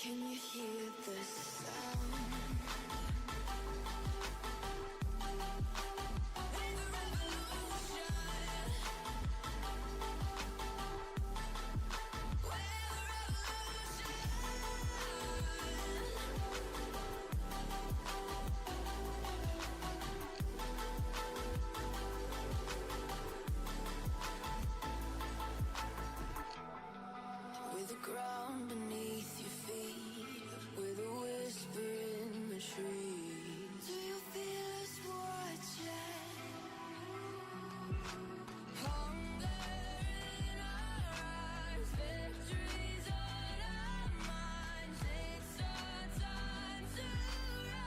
Can you hear the sound? With a revolution, with the ground beneath your feet, with a whisper in the trees. Do you feel us watching? Hunger in our eyes, victories on our minds. It's our time to rise.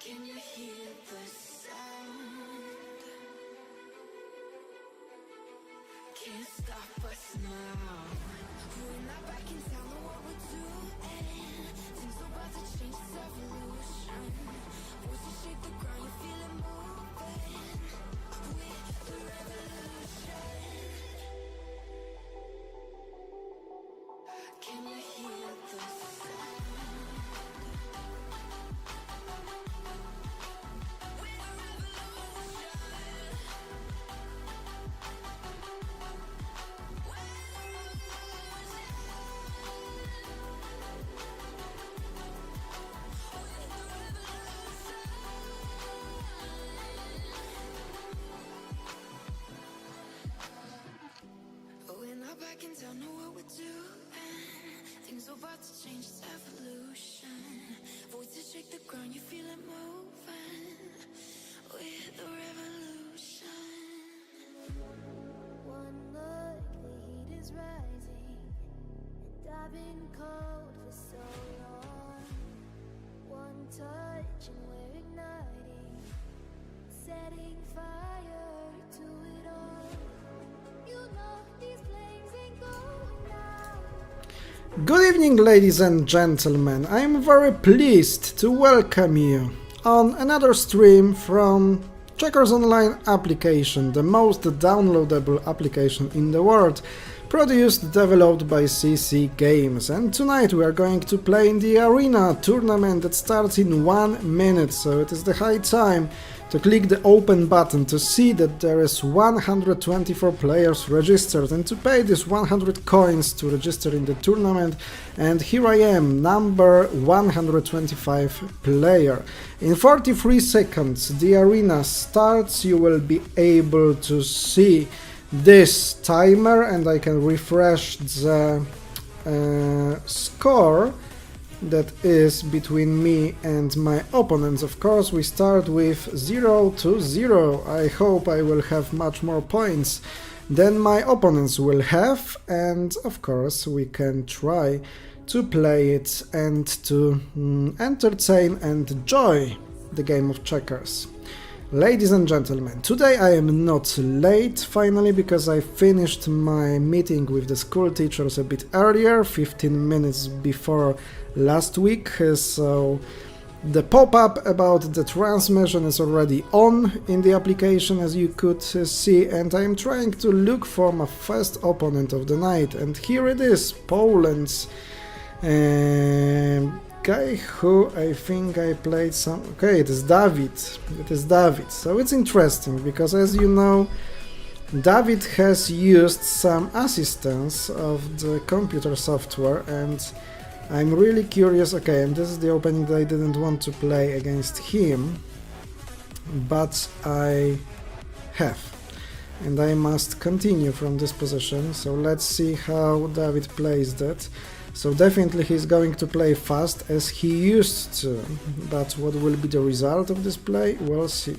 Can you hear the sound? Can't stop us now. We're not back in town, know what we're doing. Things are about to change, it's evolution. Voices shake the ground, you feel it moving. With the revolution. Can you hear the sound? With the revolution. We're not back in town, know what we're doing. Things are about to change, it's evolution. Voices shake the ground, you feel it moving. With the revolution. One look, the heat is rising, and I've been cold for so long. One touch and we're igniting, setting fire to it all. You know these flames ain't going out. Good evening, ladies and gentlemen. I am very pleased to welcome you on another stream from Checkers Online application, the most downloadable application in the world, produced, developed by CC Games. And tonight we are going to play in the arena tournament that starts in 1 minute, so it is the high time to click the open button to see that there is 124 players registered and to pay this 100 coins to register in the tournament. And here I am, number 125 player. In 43 seconds the arena starts. You will be able to see this timer and I can refresh the score that is between me and my opponents. Of course, we start with 0-0. I hope I will have much more points than my opponents will have, and of course we can try to play it and to entertain and enjoy the game of checkers. Ladies and gentlemen, today I am not late finally because I finished my meeting with the school teachers a bit earlier, 15 minutes before last week, so the pop-up about the transmission is already on in the application, as you could see, and I'm trying to look for my first opponent of the night, and here it is, Poland's guy who I think I played some... Okay, it is David. So it's interesting because, as you know, David has used some assistance of the computer software, and I'm really curious. Okay, and this is the opening that I didn't want to play against him, but I have, and I must continue from this position. So let's see how David plays that. So definitely he's going to play fast as he used to, but what will be the result of this play, we'll see.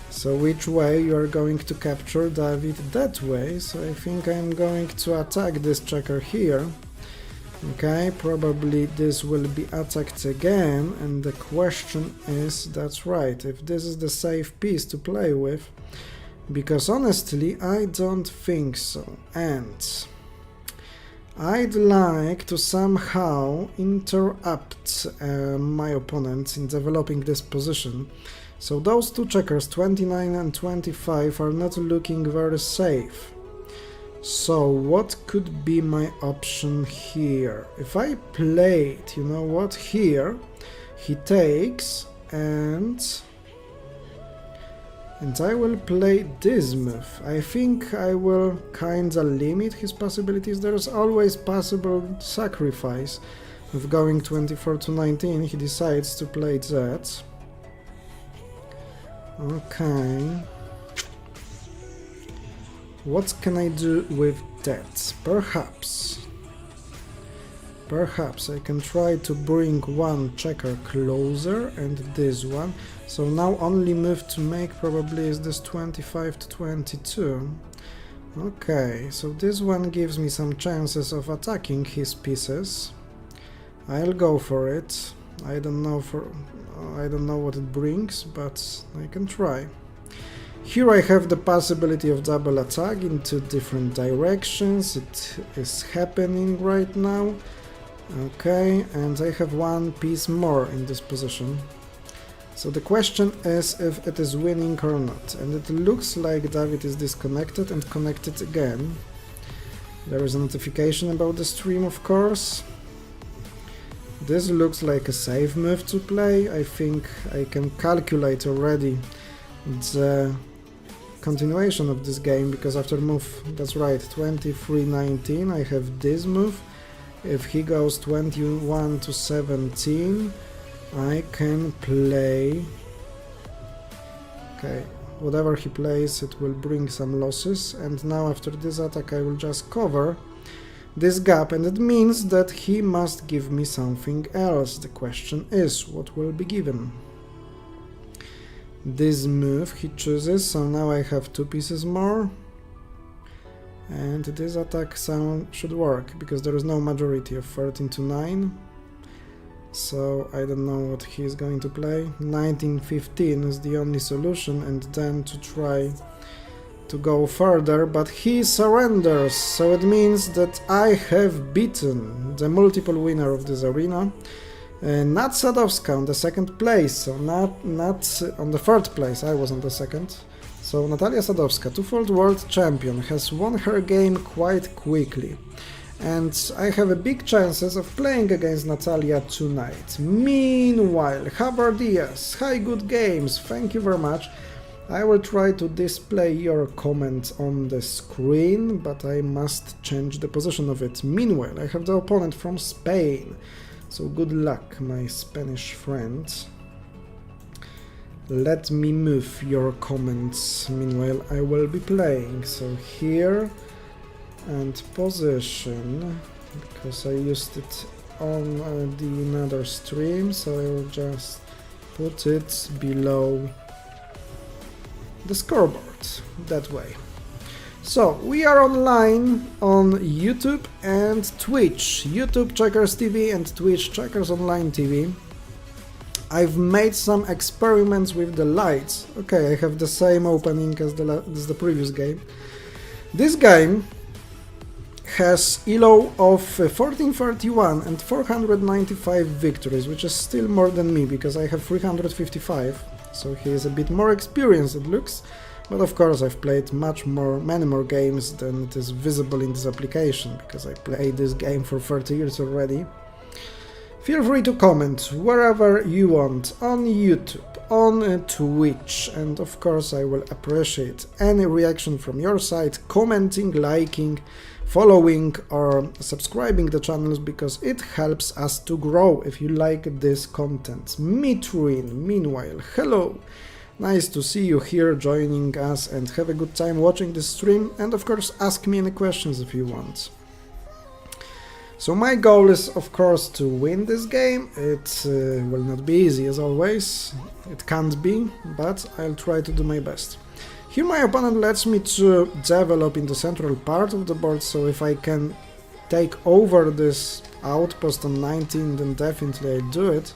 So which way you are going to capture David? That way, so I think I'm going to attack this checker here. Okay, probably this will be attacked again, and the question is, that's right, if this is the safe piece to play with, because honestly I don't think so. And I'd like to somehow interrupt my opponent in developing this position. So those two checkers, 29 and 25, are not looking very safe. So what could be my option here? If I played, you know what, here, he takes and I will play this move. I think I will kinda limit his possibilities. There's always possible sacrifice of going 24 to 19. He decides to play that. Okay. What can I do with that? Perhaps I can try to bring one checker closer and this one. So now only move to make probably is this 25 to 22. Okay, so this one gives me some chances of attacking his pieces. I'll go for it. I don't know what it brings, but I can try. Here I have the possibility of double attack in two different directions. It is happening right now. Okay, and I have one piece more in this position. So the question is if it is winning or not. And it looks like David is disconnected and connected again. There is a notification about the stream, of course. This looks like a safe move to play. I think I can calculate already the continuation of this game, because after move, that's right, 23-19, I have this move. If he goes 21 to 17, I can play. Okay, whatever he plays, it will bring some losses, and now after this attack I will just cover this gap, and it means that he must give me something else. The question is, what will be given? This move he chooses, so now I have two pieces more. And this attack sound should work, because there is no majority of 13 to 9. So I don't know what he is going to play. 19-15 is the only solution, and then to try to go further, but he surrenders, so it means that I have beaten the multiple winner of this arena. Not Sadowska on the second place, so not on the third place, I was on the second. So Natalia Sadowska, twofold world champion, has won her game quite quickly. And I have a big chances of playing against Natalia tonight. Meanwhile, Javier Diaz, hi, good games, thank you very much. I will try to display your comment on the screen, but I must change the position of it. Meanwhile, I have the opponent from Spain. So good luck, my Spanish friend. Let me move your comments. Meanwhile, I will be playing. So here and position, because I used it on the another stream, so I will just put it below the scoreboard, that way. So, we are online on YouTube and Twitch. YouTube checkersTV and Twitch Checkers Online TV. I've made some experiments with the lights. Okay, I have the same opening as the previous game. This game has ELO of 1431 and 495 victories, which is still more than me, because I have 355. So he is a bit more experienced, it looks. But of course I've played many more games than it is visible in this application, because I played this game for 30 years already. Feel free to comment wherever you want, on YouTube, on Twitch, and of course I will appreciate any reaction from your side, commenting, liking, following or subscribing the channels, because it helps us to grow if you like this content. Mitrin, meanwhile, hello! Nice to see you here joining us, and have a good time watching this stream, and of course ask me any questions if you want. So my goal is of course to win this game. It will not be easy as always, it can't be, but I'll try to do my best. Here my opponent lets me to develop in the central part of the board, so if I can take over this outpost on 19, then definitely I'll do it.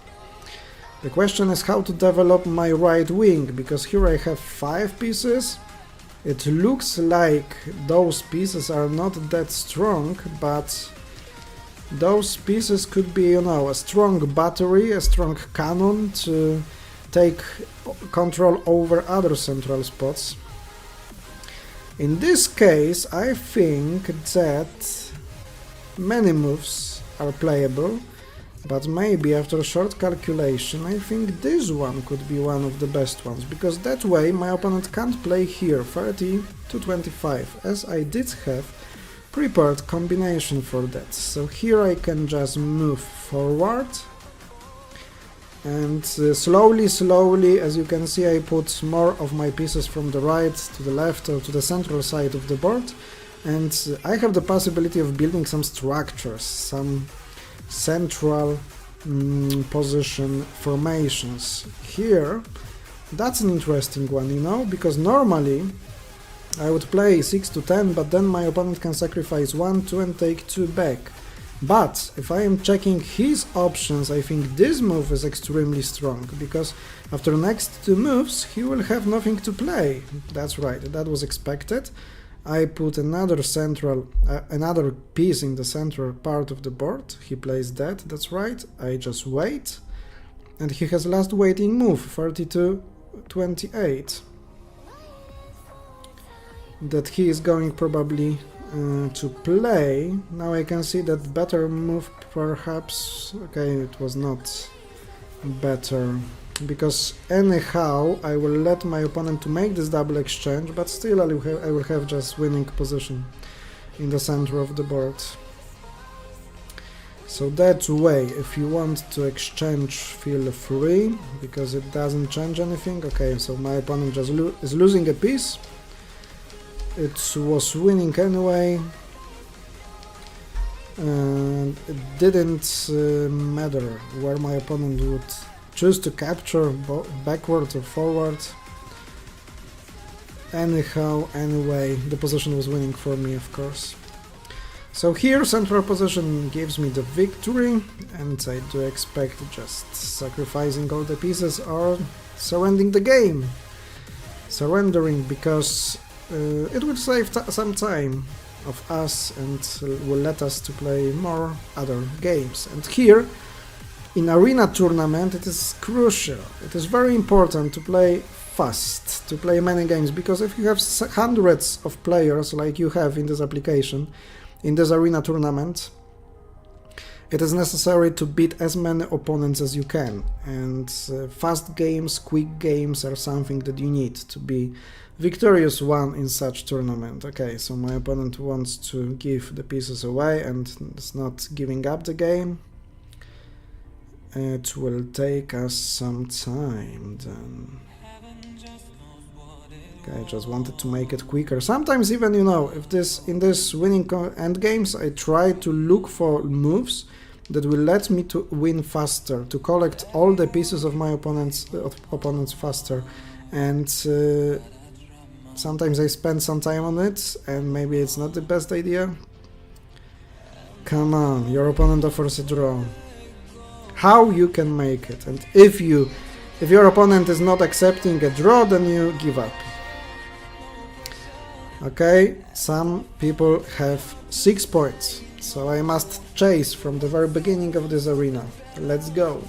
The question is how to develop my right wing, because here I have 5 pieces. It looks like those pieces are not that strong, but those pieces could be, you know, a strong battery, a strong cannon to take control over other central spots. In this case, I think that many moves are playable, but maybe after a short calculation, I think this one could be one of the best ones, because that way my opponent can't play here 30 to 25, as I did have prepared combination for that. So here I can just move forward, and slowly, as you can see, I put more of my pieces from the right to the left or to the central side of the board, and I have the possibility of building some structures, some central position formations. Here, that's an interesting one, you know, because normally I would play 6 to 10, but then my opponent can sacrifice 1, 2 and take 2 back. But if I am checking his options, I think this move is extremely strong, because after next 2 moves he will have nothing to play. That's right, that was expected. I put another piece in the central part of the board. He plays that, that's right. I just wait, and he has last waiting move, 32-28. That he is going probably to play. Now I can see that better move perhaps. Okay, it was not better, because anyhow I will let my opponent to make this double exchange, but still I will have just winning position in the center of the board. So that way, if you want to exchange, feel free, because it doesn't change anything. Okay, so my opponent just is losing a piece. It was winning anyway, and it didn't matter where my opponent would choose to capture, backward or forward. Anyhow, anyway, the position was winning for me, of course. So here central position gives me the victory, and I do expect just sacrificing all the pieces or surrendering the game. Surrendering, because it will save some time of us and will let us to play more other games. And here, in arena tournament, it is crucial, it is very important to play fast, to play many games, because if you have hundreds of players like you have in this application, in this arena tournament, it is necessary to beat as many opponents as you can, and fast games, quick games are something that you need to be victorious one in such tournament. Okay, so my opponent wants to give the pieces away and is not giving up the game. It will take us some time then. Okay, I just wanted to make it quicker. Sometimes even, you know, if in this winning endgames, I try to look for moves that will let me to win faster, to collect all the pieces of my opponents faster, and sometimes I spend some time on it, and maybe it's not the best idea. Come on, your opponent offers a draw. How you can make it? And if your opponent is not accepting a draw, then you give up. Okay, some people have 6 points, so I must chase from the very beginning of this arena. Let's go.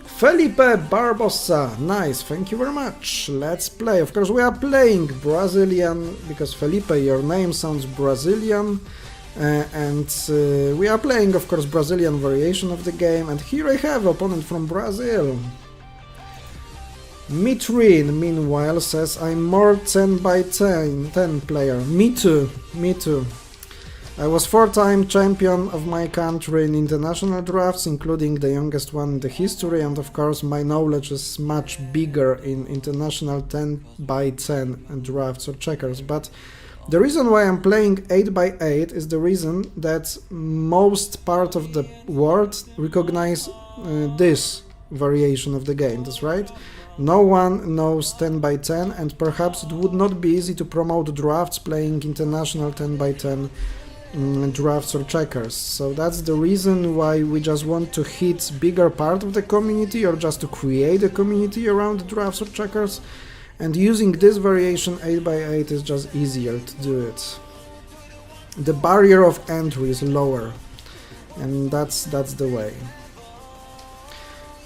Felipe Barbosa, nice, thank you very much. Let's play. Of course, we are playing Brazilian, because Felipe, your name sounds Brazilian. And we are playing, of course, Brazilian variation of the game. And here I have opponent from Brazil. Mitrin, meanwhile, says I'm more 10 by 10 player. Me too, me too. I was 4-time champion of my country in international drafts, including the youngest one in the history, and of course my knowledge is much bigger in international 10 by 10 drafts or checkers. But the reason why I'm playing 8 by 8 is the reason that most part of the world recognize this variation of the game, that's right? No one knows 10 by 10, and perhaps it would not be easy to promote drafts playing international 10 by 10 drafts or checkers. So that's the reason why we just want to hit bigger part of the community, or just to create a community around drafts or checkers. And using this variation 8 by 8 is just easier to do it. The barrier of entry is lower. and that's the way.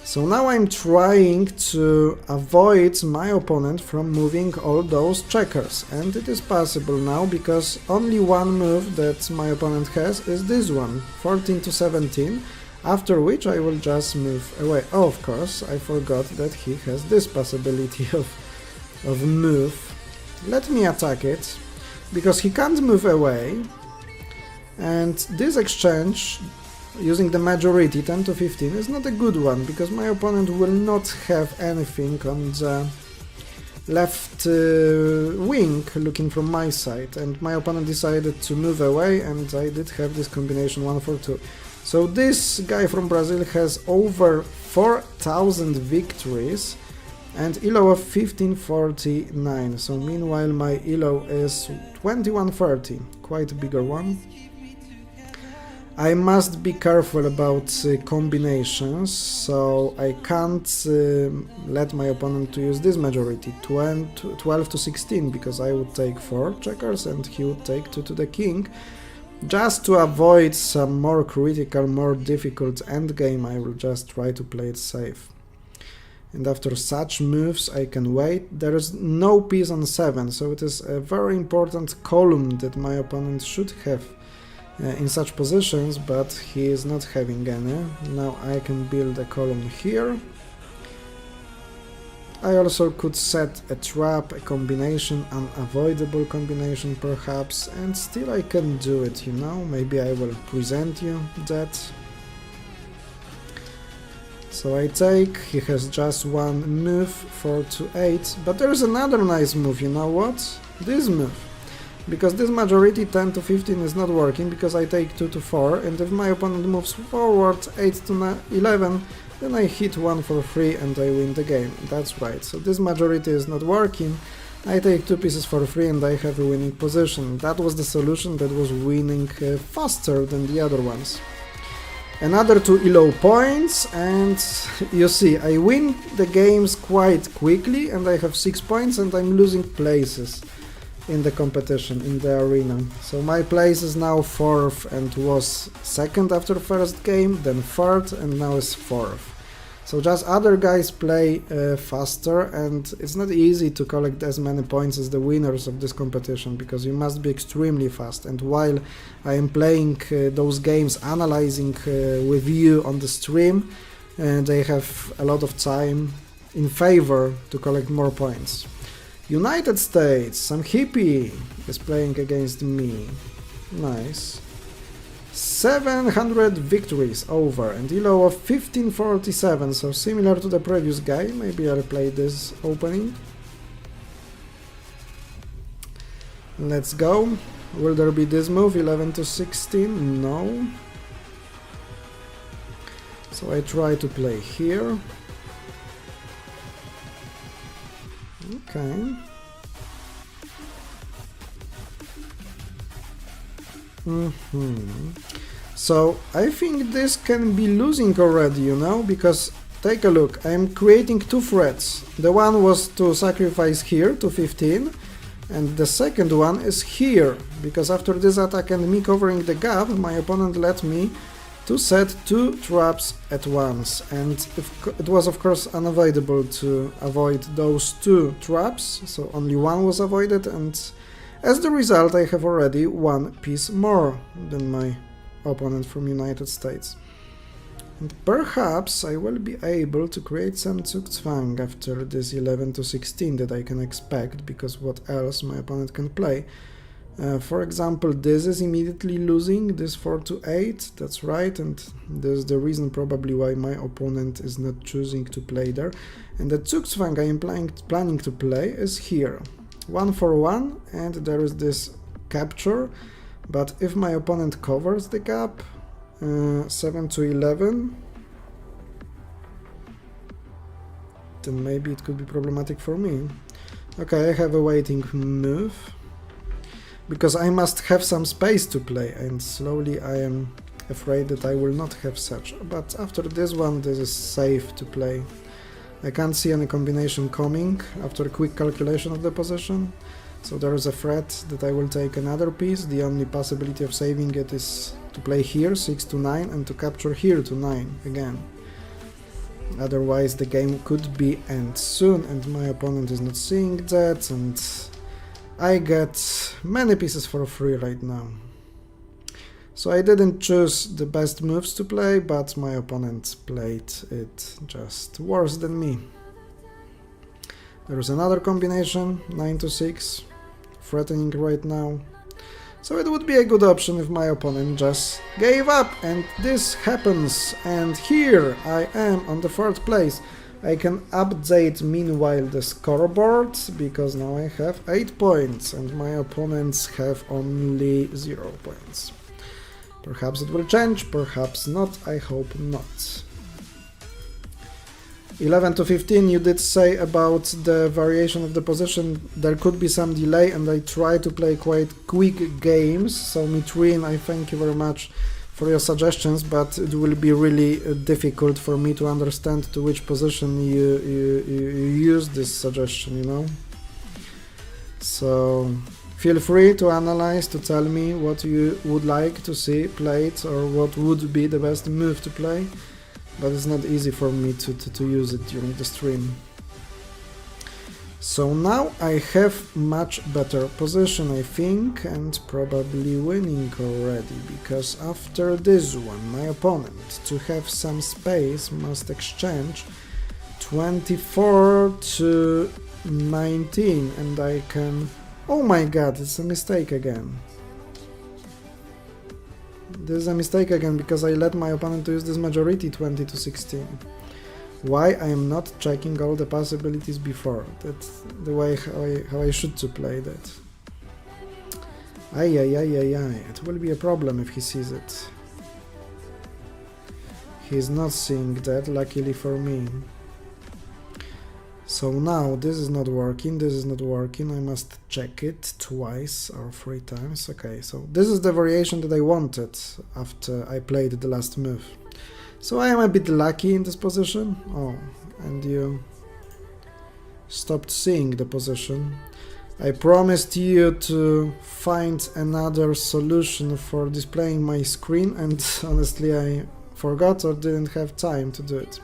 So now I'm trying to avoid my opponent from moving all those checkers, and it is possible now because only one move that my opponent has is this one, 14 to 17, after which I will just move away. Oh, of course, I forgot that he has this possibility of move. Let me attack it, because he can't move away, and this exchange using the majority 10 to 15 is not a good one, because my opponent will not have anything on the left wing looking from my side, and my opponent decided to move away, and I did have this combination 1 for 2. So this guy from Brazil has over 4,000 victories and ELO of 1549. So meanwhile my ELO is 2130, quite a bigger one. I must be careful about combinations, so I can't let my opponent to use this majority, 12 to 16, because I would take 4 checkers and he would take 2 to the king. Just to avoid some more critical, more difficult endgame, I will just try to play it safe. And after such moves I can wait. There is no piece on 7, so it is a very important column that my opponent should have in such positions, but he is not having any. Now I can build a column here. I also could set a trap, a combination, unavoidable combination perhaps, and still I can do it, you know. Maybe I will present you that. So I take, he has just one move, 4 to 8, but there is another nice move, you know what? This move. Because this majority 10 to 15 is not working, because I take 2 to 4, and if my opponent moves forward 8 to 11, then I hit 1 for free and I win the game. That's right, so this majority is not working, I take 2 pieces for free and I have a winning position. That was the solution that was winning faster than the other ones. Another 2 ELO points, and you see, I win the games quite quickly and I have 6 points and I'm losing places in the competition, in the arena. So my place is now 4th and was 2nd after first game, then 3rd and now is 4th. So just other guys play faster, and it's not easy to collect as many points as the winners of this competition, because you must be extremely fast. And while I am playing those games, analyzing with you on the stream, they have a lot of time in favor to collect more points. United States, some hippie is playing against me. Nice. 700 victories over and ELO of 1547, so similar to the previous guy. Maybe I'll play this opening. Let's go. Will there be this move, 11 to 16? No. So I try to play here. Okay. So I think this can be losing already, you know, because take a look, I am creating 2 threats. The one was to sacrifice here to 15, and the second one is here, because after this attack and me covering the gap, my opponent let me to set 2 traps at once, and it was of course unavoidable to avoid those 2 traps, so only one was avoided, and as the result I have already 1 piece more than my opponent from United States. And perhaps I will be able to create some Zugzwang after this 11 to 16 that I can expect, because what else my opponent can play? For example, this is immediately losing, this 4 to 8, that's right, and this is the reason probably why my opponent is not choosing to play there. And the Zugzwang I am planning to play is here. 1 for 1, and there is this capture, but if my opponent covers the gap, 7 to 11, then maybe it could be problematic for me. Okay, I have a waiting move, because I must have some space to play, and slowly I am afraid that I will not have such. But after this one, this is safe to play. I can't see any combination coming after a quick calculation of the position, So there is a threat that I will take another piece. The only possibility of saving it is to play here 6 to 9 and to capture here to 9 again. Otherwise the game could be end soon, and my opponent is not seeing that, and I get many pieces for free right now. So I didn't choose the best moves to play, but my opponent played it just worse than me. There is another combination, 9 to 6, threatening right now. So it would be a good option if my opponent just gave up, and this happens, and here I am on the 3rd place. I can update meanwhile the scoreboard, because now I have 8 points and my opponents have only 0 points. Perhaps it will change, perhaps not, I hope not. 11 to 15, you did say about the variation of the position, there could be some delay, and I try to play quite quick games, so Mitrin, I thank you very much for your suggestions, but it will be really difficult for me to understand to which position you use this suggestion, you know. So feel free to analyze, to tell me what you would like to see played, or what would be the best move to play. But it's not easy for me to use it during the stream. So now I have much better position, I think, and probably winning already, because after this one my opponent, to have some space, must exchange 24 to 19, and I can... Oh my god, it's a mistake again. This is a mistake again, because I let my opponent to use this majority 20 to 16. Why I am not checking all the possibilities before? That's the way how I should to play that. Ay. It will be a problem if he sees it. He's not seeing that, luckily for me. So now this is not working, this is not working, I must check it twice or 3 times. Okay, so this is the variation that I wanted after I played the last move. So I am a bit lucky in this position. Oh, and you stopped seeing the position. I promised you to find another solution for displaying my screen, and honestly I forgot or didn't have time to do it.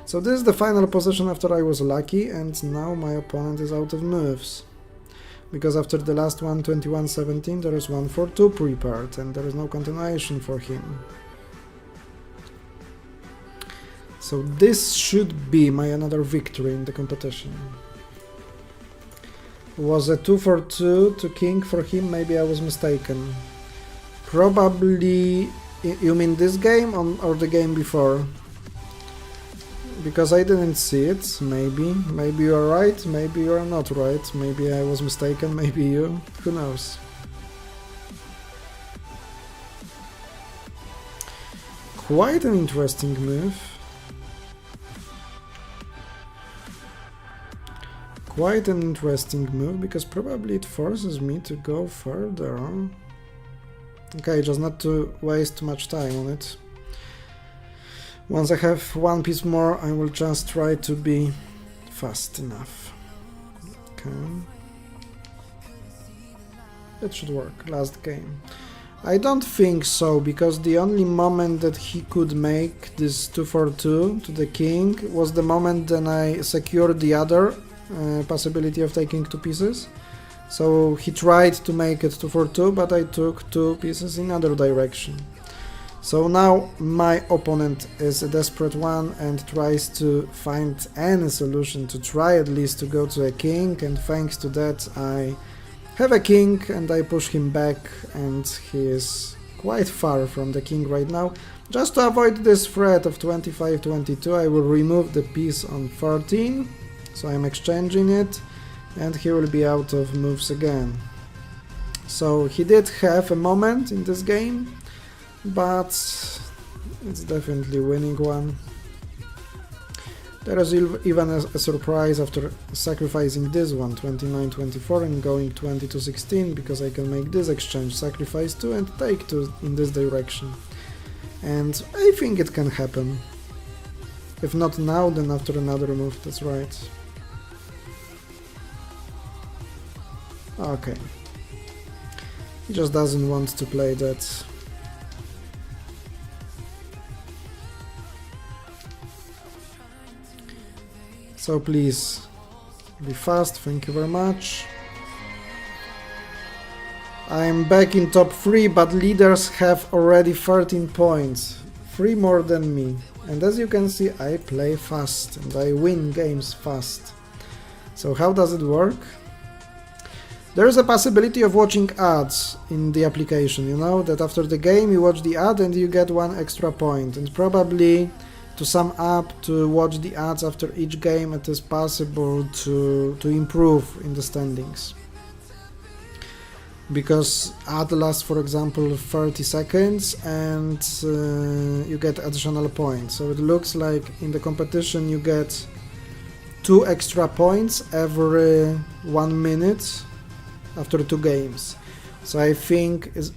So this is the final position after I was lucky, and now my opponent is out of moves. Because after the last one, 21-17, there is 1 for 2 prepared, and there is no continuation for him. So this should be my another victory in the competition. Was a 2 for 2 to king for him? Maybe I was mistaken. Probably... You mean this game or the game before? Because I didn't see it, maybe. Maybe you are right, maybe you are not right. Maybe I was mistaken, maybe you. Who knows? Quite an interesting move. Quite an interesting move, because probably it forces me to go further. Okay, just not to waste too much time on it. Once I have 1 piece more, I will just try to be fast enough. Okay. That should work. Last game. I don't think so, because the only moment that he could make this 2 for 2 to the king was the moment then I secured the other possibility of taking 2 pieces. So he tried to make it 2 for 2, but I took 2 pieces in other direction. So now my opponent is a desperate one and tries to find any solution to try at least to go to a king, and thanks to that I have a king and I push him back, and he is quite far from the king right now. Just to avoid this threat of 25-22, I will remove the piece on 13, so I'm exchanging it, and he will be out of moves again. So he did have a moment in this game, but it's definitely winning one. There is even a surprise after sacrificing this one, 29-24, and going 20-16, because I can make this exchange, sacrifice 2 and take 2 in this direction. And I think it can happen. If not now, then after another move, that's right. Okay. He just doesn't want to play that. So please, be fast, thank you very much. I'm back in top 3, but leaders have already 13 points. 3 more than me. And as you can see, I play fast and I win games fast. So how does it work? There is a possibility of watching ads in the application, you know, that after the game you watch the ad and you get 1 extra point. And probably to sum up, to watch the ads after each game, it is possible to improve in the standings. Because ad lasts, for example, 30 seconds and you get additional points. So it looks like in the competition you get 2 extra points every 1 minute after 2 games. So I think it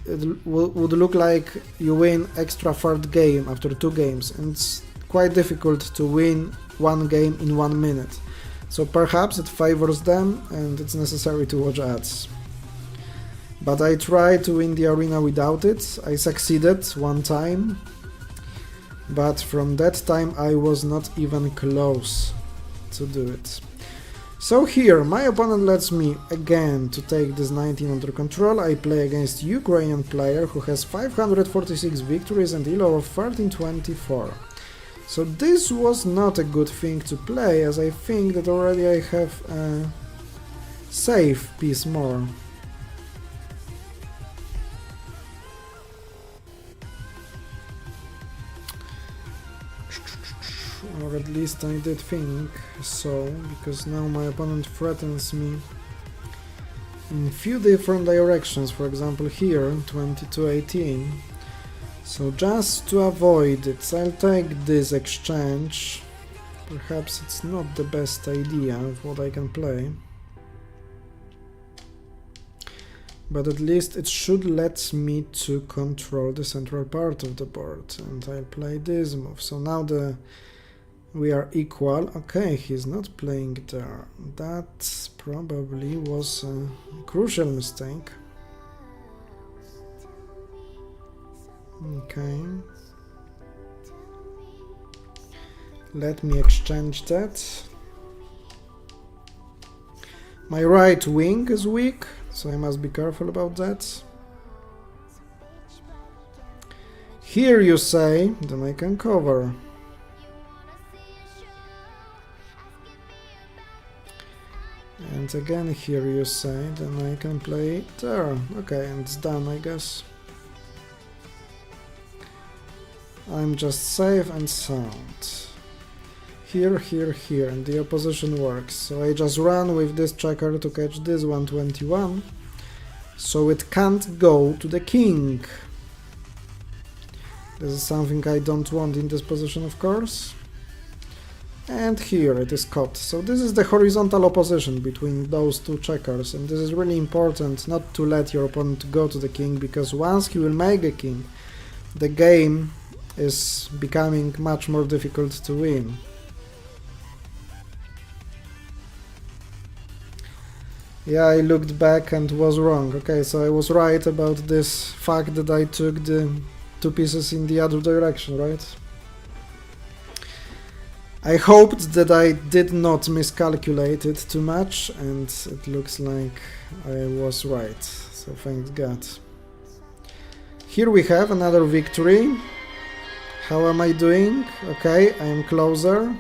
would look like you win extra 3rd game after 2 games, and it's quite difficult to win 1 game in 1 minute. So perhaps it favors them and it's necessary to watch ads. But I tried to win the arena without it. I succeeded 1 time, but from that time I was not even close to do it. So here, my opponent lets me again to take this 19 under control. I play against Ukrainian player who has 546 victories and elo of 1324. So this was not a good thing to play, as I think that already I have a safe piece more. Or at least I did think so, because now my opponent threatens me in few different directions, for example here, 22-18. So just to avoid it, I'll take this exchange. Perhaps it's not the best idea of what I can play, but at least it should let me to control the central part of the board, and I'll play this move. So now we are equal. Okay, he's not playing there. That probably was a crucial mistake. Okay. Let me exchange that. My right wing is weak, so I must be careful about that. Here you say, then I can cover. And again here you say, then I can play there. Okay, and it's done, I guess. I'm just safe and sound. Here, here, here, and the opposition works. So I just run with this checker to catch this 121. So it can't go to the king. This is something I don't want in this position, of course. And here it is caught. So this is the horizontal opposition between those 2 checkers, and this is really important not to let your opponent go to the king, because once he will make a king, the game is becoming much more difficult to win. Yeah, I looked back and was wrong. Okay, so I was right about this fact that I took the 2 pieces in the other direction, right? I hoped that I did not miscalculate it too much, and it looks like I was right, so thank God. Here we have another victory. How am I doing? Okay, I am closer.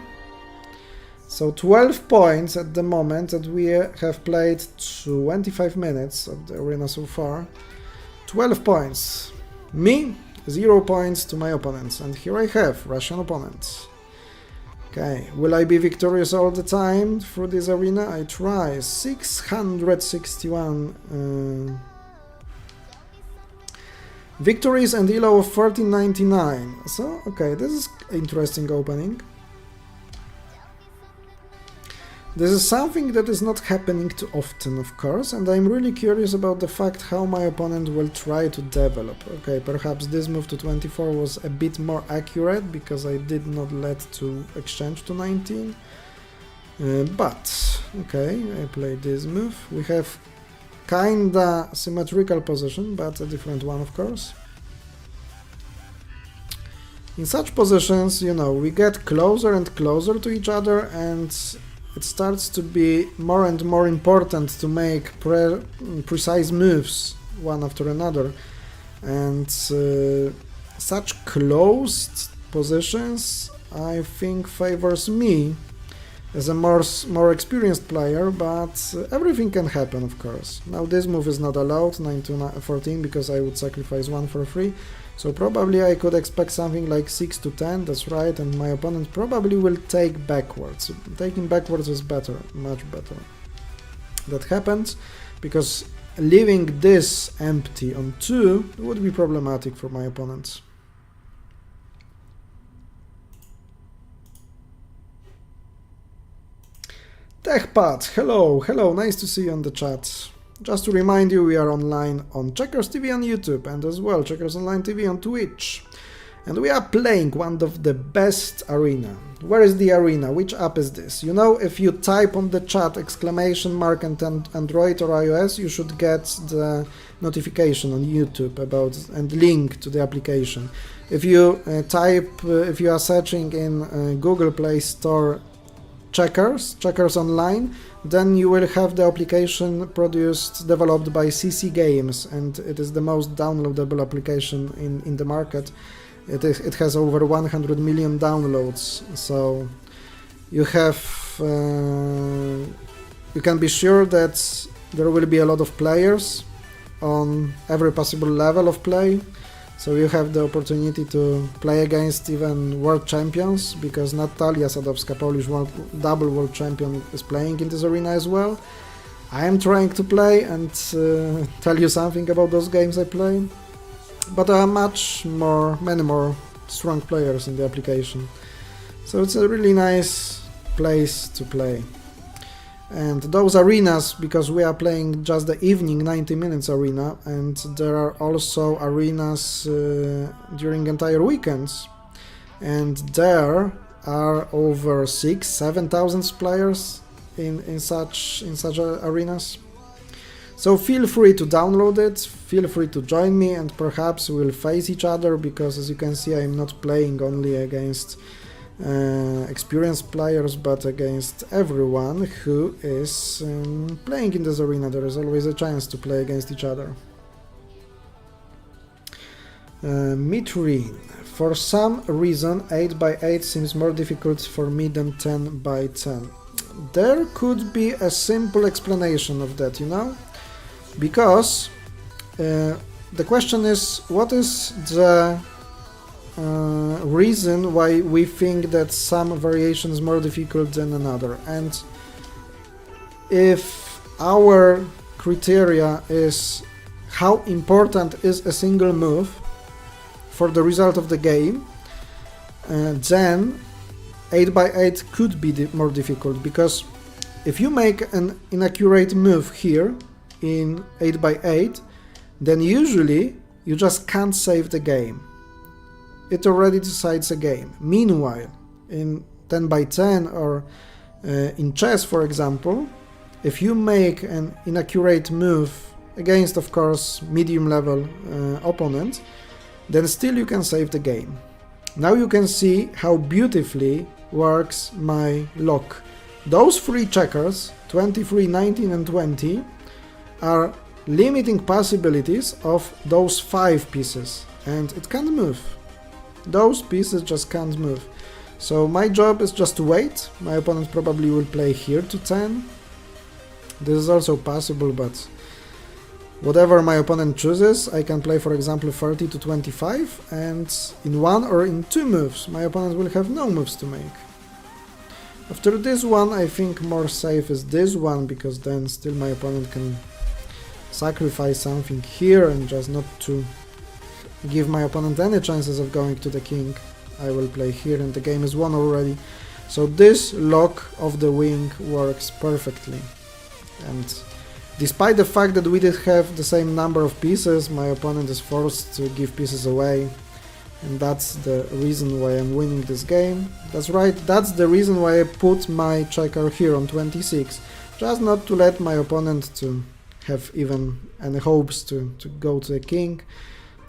So 12 points at the moment that we have played 25 minutes of the arena so far. 12 points. Me, 0 points to my opponents, and here I have Russian opponents. Okay, will I be victorious all the time through this arena? I try. 661 victories and elo of 1399. So, okay, this is interesting opening. This is something that is not happening too often, of course, and I'm really curious about the fact how my opponent will try to develop. Okay, perhaps this move to 24 was a bit more accurate, because I did not let to exchange to 19. But, okay, I played this move. We have kinda symmetrical position, but a different one, of course. In such positions, you know, we get closer and closer to each other, and it starts to be more and more important to make precise moves one after another. And such closed positions, I think, favors me as a more experienced player, but everything can happen, of course. Now this move is not allowed, 9 to 14, because I would sacrifice 1 for free. So probably I could expect something like 6 to 10, that's right, and my opponent probably will take backwards. Taking backwards is better, much better. That happens because leaving this empty on 2 would be problematic for my opponents. TechPad, hello, nice to see you on the chat. Just to remind you, we are online on checkersTV on YouTube and as well Checkers Online TV on Twitch. And we are playing one of the best arena. Where is the arena? Which app is this? You know, if you type on the chat exclamation mark and Android or iOS, you should get the notification on YouTube about and link to the application. If you if you are searching in Google Play Store Checkers Online, then you will have the application developed by CC Games, and it is the most downloadable application in the market. It has over 100 million downloads, so you can be sure that there will be a lot of players on every possible level of play. So you have the opportunity to play against even world champions, because Natalia Sadowska, Polish double world champion, is playing in this arena as well. I am trying to play and tell you something about those games I play, but there are many more strong players in the application. So it's a really nice place to play. And those arenas, because we are playing just the evening 90 minutes arena, and there are also arenas during entire weekends, and there are over 6,000-7,000 players in such arenas. So feel free to download it, feel free to join me, and perhaps we'll face each other, because as you can see, I'm not playing only against experienced players, but against everyone who is playing in this arena. There is always a chance to play against each other. Mitrin, for some reason 8x8 seems more difficult for me than 10x10. There could be a simple explanation of that, you know, because the question is, what is the reason why we think that some variation is more difficult than another? And if our criteria is how important is a single move for the result of the game, then 8x8 could be more difficult, because if you make an inaccurate move here in 8x8, then usually you just can't save the game. It already decides a game. Meanwhile, in 10x10 or in chess, for example, if you make an inaccurate move against, of course, medium level opponent, then still you can save the game. Now you can see how beautifully works my lock. Those three checkers, 23, 19 and 20, are limiting possibilities of those 5 pieces, and it can't move. Those pieces just can't move. So my job is just to wait. My opponent probably will play here to 10. This is also possible, but whatever my opponent chooses, I can play, for example, 30 to 25, and in 1 or in 2 moves my opponent will have no moves to make. After this one, I think more safe is this one, because then still my opponent can sacrifice something here and just not to give my opponent any chances of going to the king. I will play here and the game is won already. So this lock of the wing works perfectly. And despite the fact that we did have the same number of pieces, my opponent is forced to give pieces away. And that's the reason why I'm winning this game. That's right, that's the reason why I put my checker here on 26. Just not to let my opponent to have even any hopes to go to a king.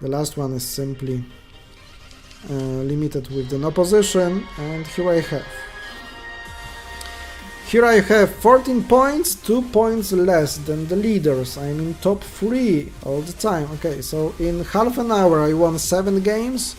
The last one is simply limited with an opposition, and here I have. Here I have 14 points, 2 points less than the leaders. I'm in top 3 all the time. Okay, so in half an hour I won 7 games.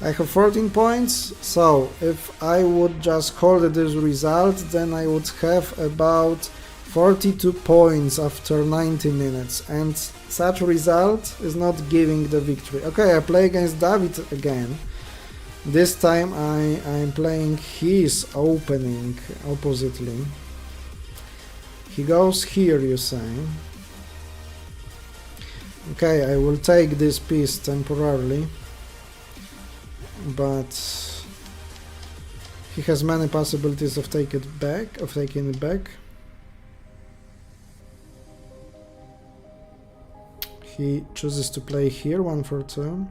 I have 14 points, so if I would just hold this result, then I would have about 42 points after 90 minutes, and such result is not giving the victory. Okay, I play against David again. This time I'm playing his opening oppositely. He goes here, you say. Okay, I will take this piece temporarily, but he has many possibilities of taking it back. He chooses to play here, 1 for 2.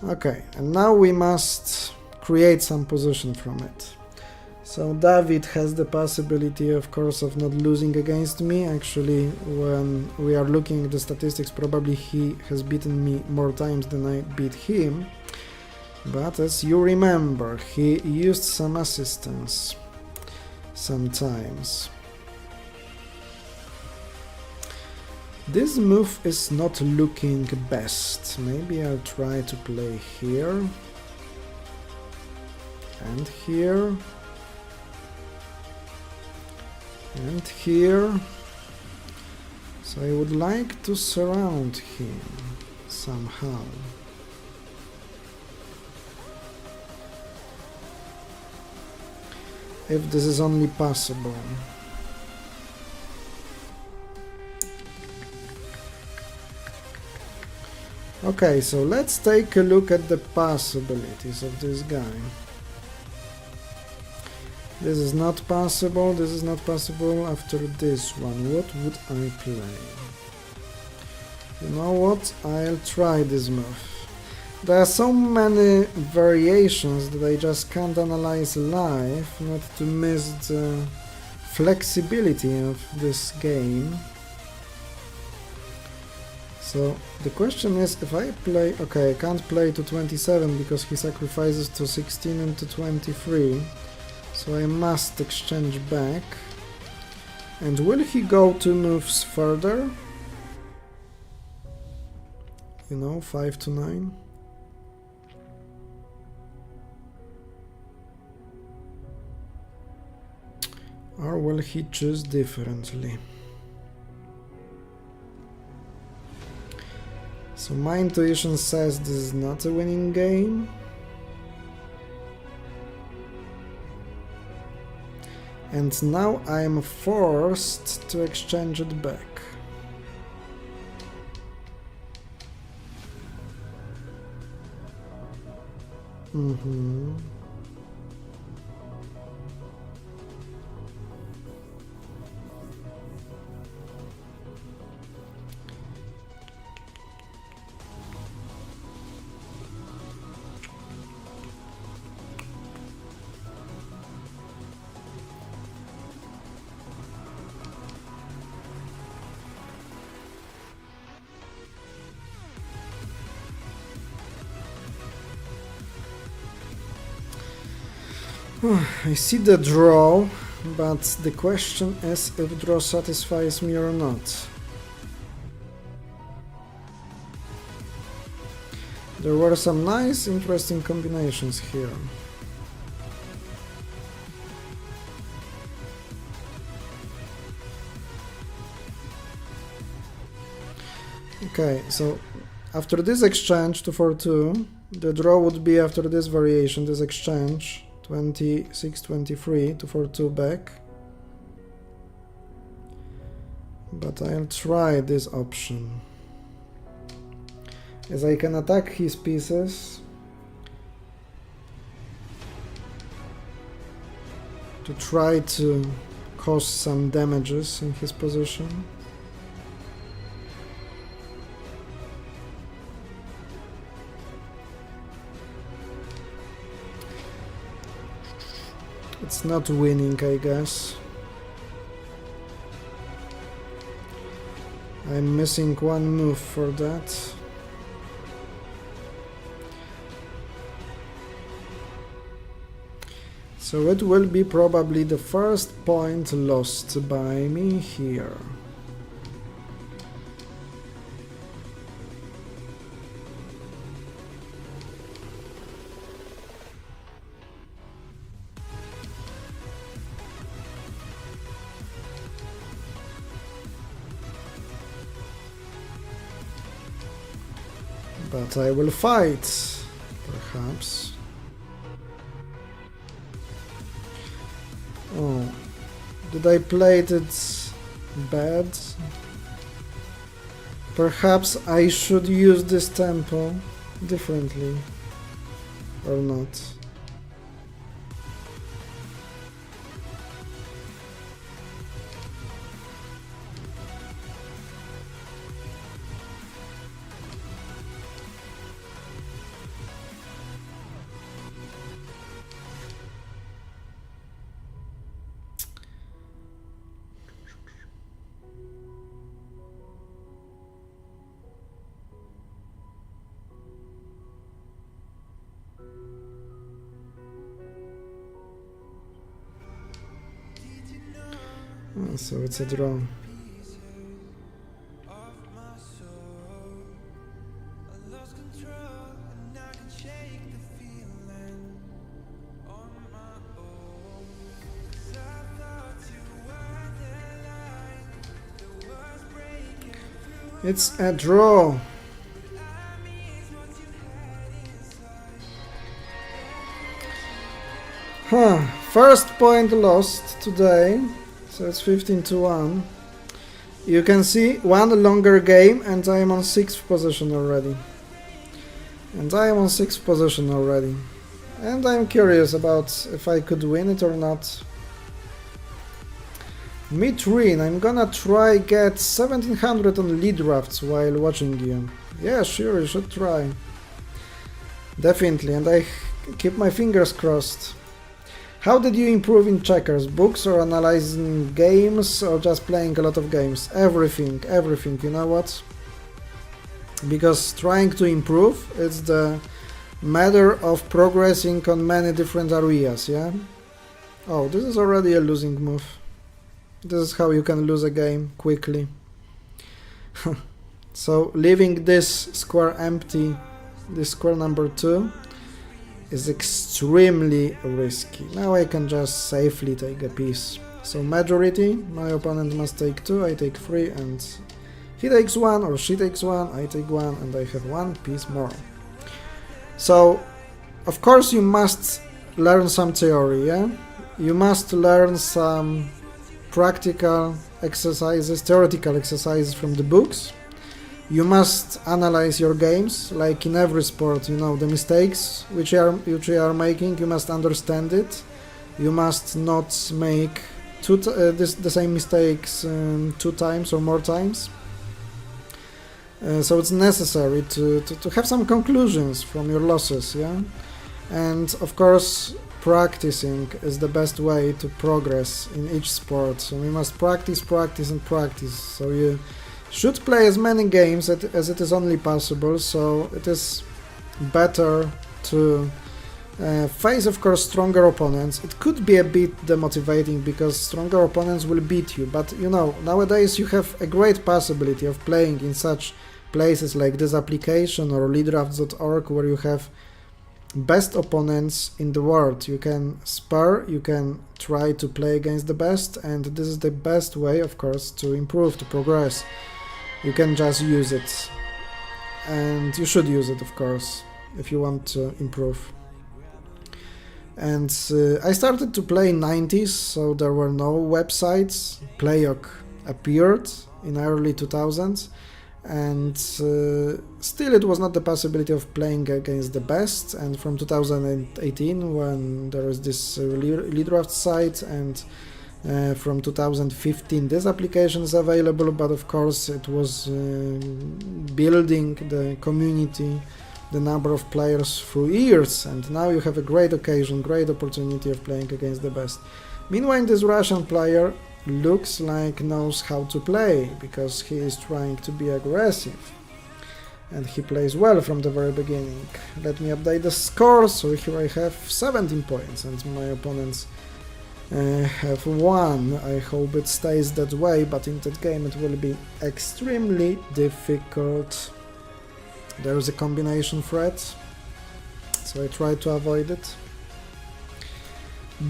Okay, and now we must create some position from it. So David has the possibility, of course, of not losing against me. Actually, when we are looking at the statistics, probably he has beaten me more times than I beat him. But as you remember, he used some assistance sometimes. This move is not looking best. Maybe I'll try to play here and here and here. So I would like to surround him somehow. If this is only possible. Okay, so let's take a look at the possibilities of this guy. This is not possible, this is not possible. After this one, what would I play? You know what? I'll try this move. There are so many variations that I just can't analyze live, not to miss the flexibility of this game. So the question is, if I play... Okay, I can't play to 27 because he sacrifices to 16 and to 23. So I must exchange back. And will he go 2 moves further? You know, 5 to 9. Or will he choose differently? So my intuition says this is not a winning game. And now I am forced to exchange it back. I see the draw, but the question is if draw satisfies me or not. There were some nice, interesting combinations here. Okay, so after this exchange, 2 for 2, the draw would be after this variation, this exchange. 26, 23, 2 for 2 back. But I'll try this option. As I can attack his pieces to try to cause some damages in his position. It's not winning, I guess. I'm missing one move for that. So it will be probably the first point lost by me here. But I will fight, perhaps. Oh, did I play it bad? Perhaps I should use this tempo differently, or not. Oh, so it's a draw. It's a draw. First point lost today. So it's 15-1. You can see one longer game and I am on 6th position already. And I'm curious about if I could win it or not. Mid-win, I'm gonna try get 1700 on lead drafts while watching you. Yeah, sure, you should try. Definitely, and I keep my fingers crossed. How did you improve in checkers? Books or analyzing games or just playing a lot of games? Everything, you know what? Because trying to improve, it's the matter of progressing on many different areas, yeah? Oh, this is already a losing move. This is how you can lose a game quickly. So leaving this square empty, this square number 2, is extremely risky. Now I can just safely take a piece. So majority, my opponent must take 2, I take 3, and he takes 1 or she takes 1, I take 1, and I have 1 piece more. So, of course you must learn some theory, yeah? You must learn some practical exercises, theoretical exercises from the books. You must analyze your games, like in every sport, you know, the mistakes which you are making, you must understand it. You must not make the same mistakes 2 times or more times. So it's necessary to have some conclusions from your losses, yeah? And of course, practicing is the best way to progress in each sport. So we must practice, and practice. So you should play as many games as it is only possible, so it is better to face, of course, stronger opponents. It could be a bit demotivating because stronger opponents will beat you, but you know, nowadays you have a great possibility of playing in such places like this application or leaddraughts.org, where you have best opponents in the world. You can spar, you can try to play against the best, and this is the best way, of course, to improve, to progress. You can just use it, and you should use it, of course, if you want to improve. And I started to play in 90s, so there were no websites. Playok appeared in early 2000s, and still it was not the possibility of playing against the best. And from 2018, when there was this lead draft site, and from 2015 this application is available, but of course it was building the community, the number of players through years, and now you have a great occasion, great opportunity of playing against the best. Meanwhile, this Russian player looks like knows how to play, because he is trying to be aggressive. And he plays well from the very beginning. Let me update the score. So here I have 17 points and my opponents have 1. I hope it stays that way, but in that game it will be extremely difficult. There is a combination threat, so I try to avoid it.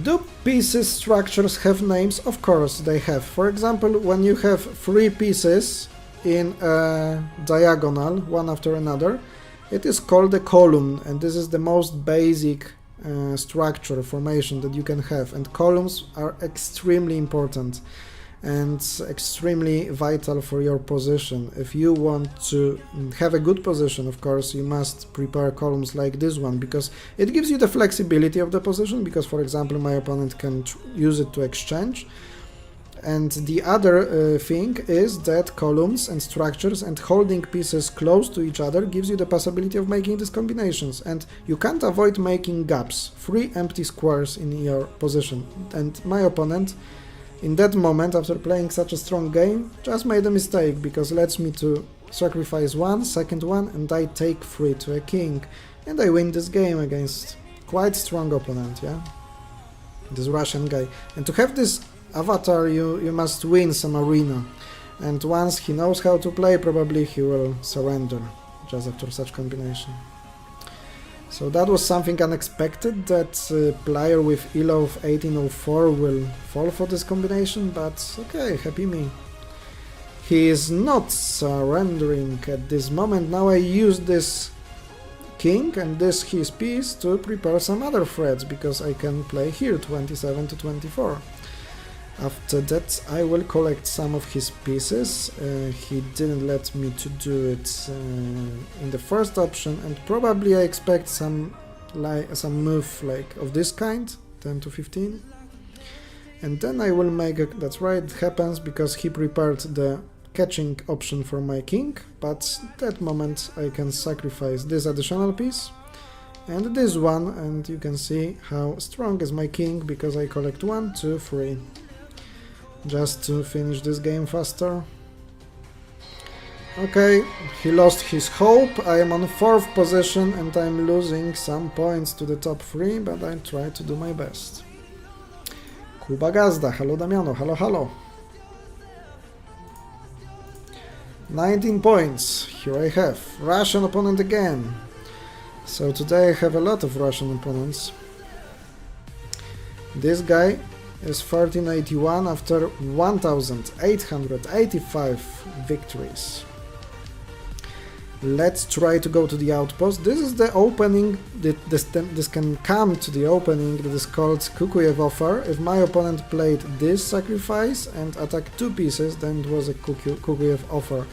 Do pieces structures have names? Of course they have. For example, when you have 3 pieces in a diagonal, one after another, it is called a column, and this is the most basic structure formation that you can have, and columns are extremely important and extremely vital for your position. If you want to have a good position, of course, you must prepare columns like this one, because it gives you the flexibility of the position, because for example my opponent can use it to exchange. And the other thing is that columns and structures and holding pieces close to each other gives you the possibility of making these combinations, and you can't avoid making gaps, 3 empty squares in your position. And my opponent in that moment, after playing such a strong game, just made a mistake, because lets me to sacrifice 1, second one, and I take 3 to a king, and I win this game against quite strong opponent, yeah, this Russian guy. And to have this avatar, you must win some arena, and once he knows how to play, probably he will surrender just after such combination. So that was something unexpected, that player with elo of 1804 will fall for this combination, but okay, happy me. He is not surrendering at this moment. Now I use this king and this his piece to prepare some other threats, because I can play here 27 to 24. After that I will collect some of his pieces. He didn't let me to do it in the first option, and probably I expect some move like of this kind, 10 to 15. And then I will make a, that's right, it happens because he prepared the catching option for my king, but at that moment I can sacrifice this additional piece and this one, and you can see how strong is my king, because I collect 1, 2, 3. Just to finish this game faster. Okay, he lost his hope. I am on 4th position and I'm losing some points to the top 3, but I try to do my best. Kuba Gazda, hello Damiano, hello, hello. 19 points, here I have. Russian opponent again. So today I have a lot of Russian opponents. This guy is 1381 after 1885 victories. Let's try to go to the outpost. This is the opening, this can come to the opening that is called Kukuyev offer. If my opponent played this sacrifice and attacked 2 pieces, then it was a Kukuyev offer.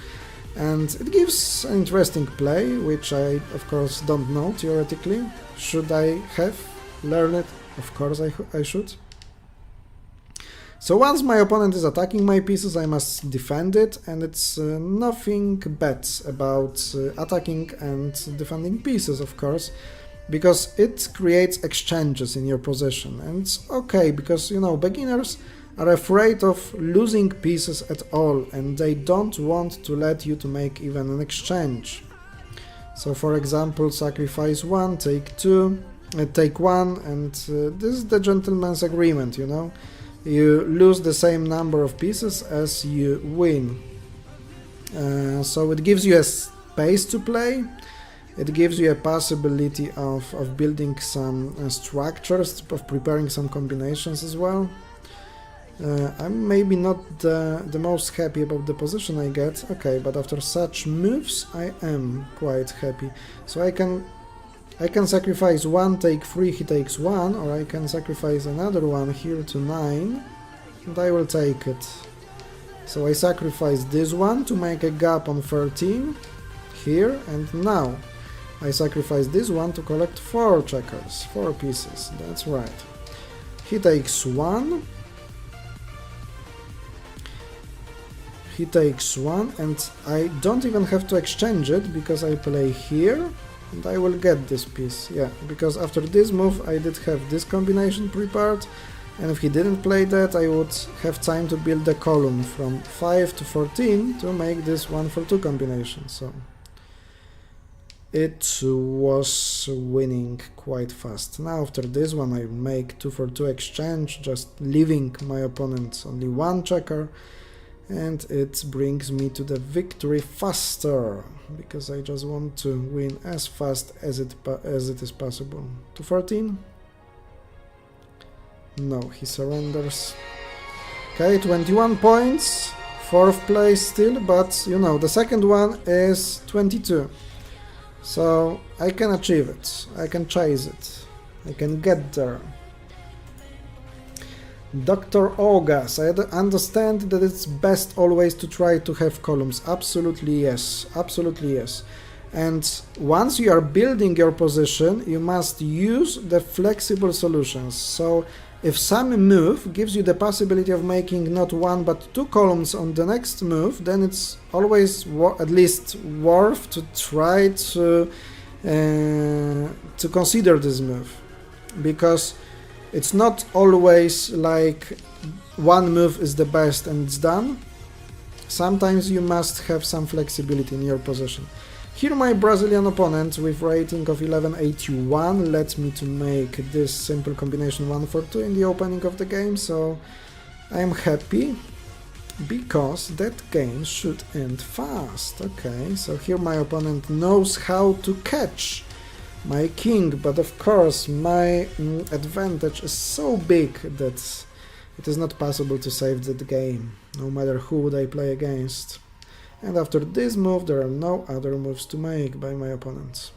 And it gives an interesting play, which I of course don't know theoretically. Should I have learned it? Of course I should. So once my opponent is attacking my pieces, I must defend it, and it's nothing bad about attacking and defending pieces, of course, because it creates exchanges in your position, and it's okay, because, you know, beginners are afraid of losing pieces at all, and they don't want to let you to make even an exchange. So for example, sacrifice 1, take 2, take 1, and this is the gentleman's agreement, you know. You lose the same number of pieces as you win. So it gives you a space to play, it gives you a possibility of building some structures, of preparing some combinations as well. I'm maybe not the most happy about the position I get, okay, but after such moves I am quite happy. So I can sacrifice 1, take 3, he takes 1, or I can sacrifice another one here to 9, and I will take it. So I sacrifice this one to make a gap on 13, here, and now I sacrifice this one to collect 4 checkers, 4 pieces, that's right. He takes 1, he takes 1, and I don't even have to exchange it, because I play here, and I will get this piece, yeah, because after this move I did have this combination prepared, And if he didn't play that, I would have time to build the column from 5 to 14 to make this 1 for 2 combination. So it was winning quite fast. Now after this one I make 2 for 2 exchange, just leaving my opponent only 1 checker, and it brings me to the victory faster, because I just want to win as fast as it is possible. 214? No, he surrenders. Okay, 21 points, 4th place still, but you know, the second one is 22. So I can achieve it, I can chase it, I can get there. Dr. August, I understand that it's best always to try to have columns. Absolutely yes, absolutely yes. And once you are building your position, you must use the flexible solutions. So if some move gives you the possibility of making not 1 but 2 columns on the next move, then it's always at least worth to try to consider this move, because it's not always like one move is the best and it's done. Sometimes you must have some flexibility in your position. Here my Brazilian opponent with rating of 1181 lets me to make this simple combination 1 for 2 in the opening of the game, so I'm happy, because that game should end fast. Okay, so here my opponent knows how to catch my king, but of course my advantage is so big that it is not possible to save that game, no matter who would I play against. And after this move there are no other moves to make by my opponents.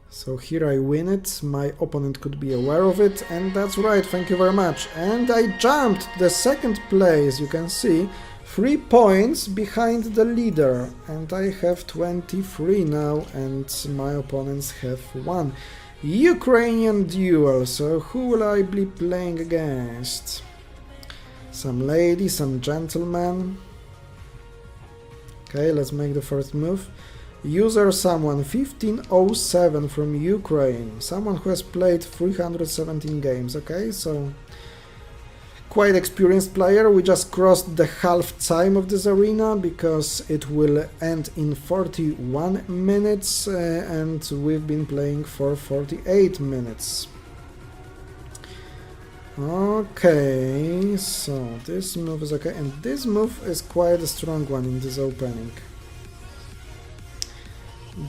So here I win it, my opponent could be aware of it, and that's right, thank you very much. And I jumped the second place, you can see, 3 points behind the leader, and I have 23 now, and my opponents have 1. Ukrainian duel, so who will I be playing against? Some lady, some gentleman. Okay, let's make the first move. User someone 1507 from Ukraine, someone who has played 317 games. Okay, so quite experienced player. We just crossed the half time of this arena because it will end in 41 minutes and we've been playing for 48 minutes. Okay, so this move is okay, and this move is quite a strong one in this opening.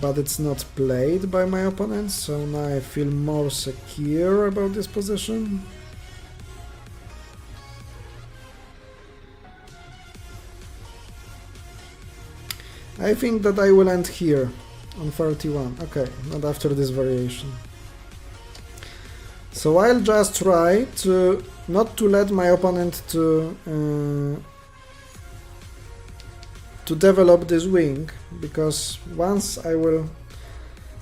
But it's not played by my opponent, so now I feel more secure about this position. I think that I will end here on 31. Okay, not after this variation. So I'll just try to not to let my opponent to develop this wing, because once I will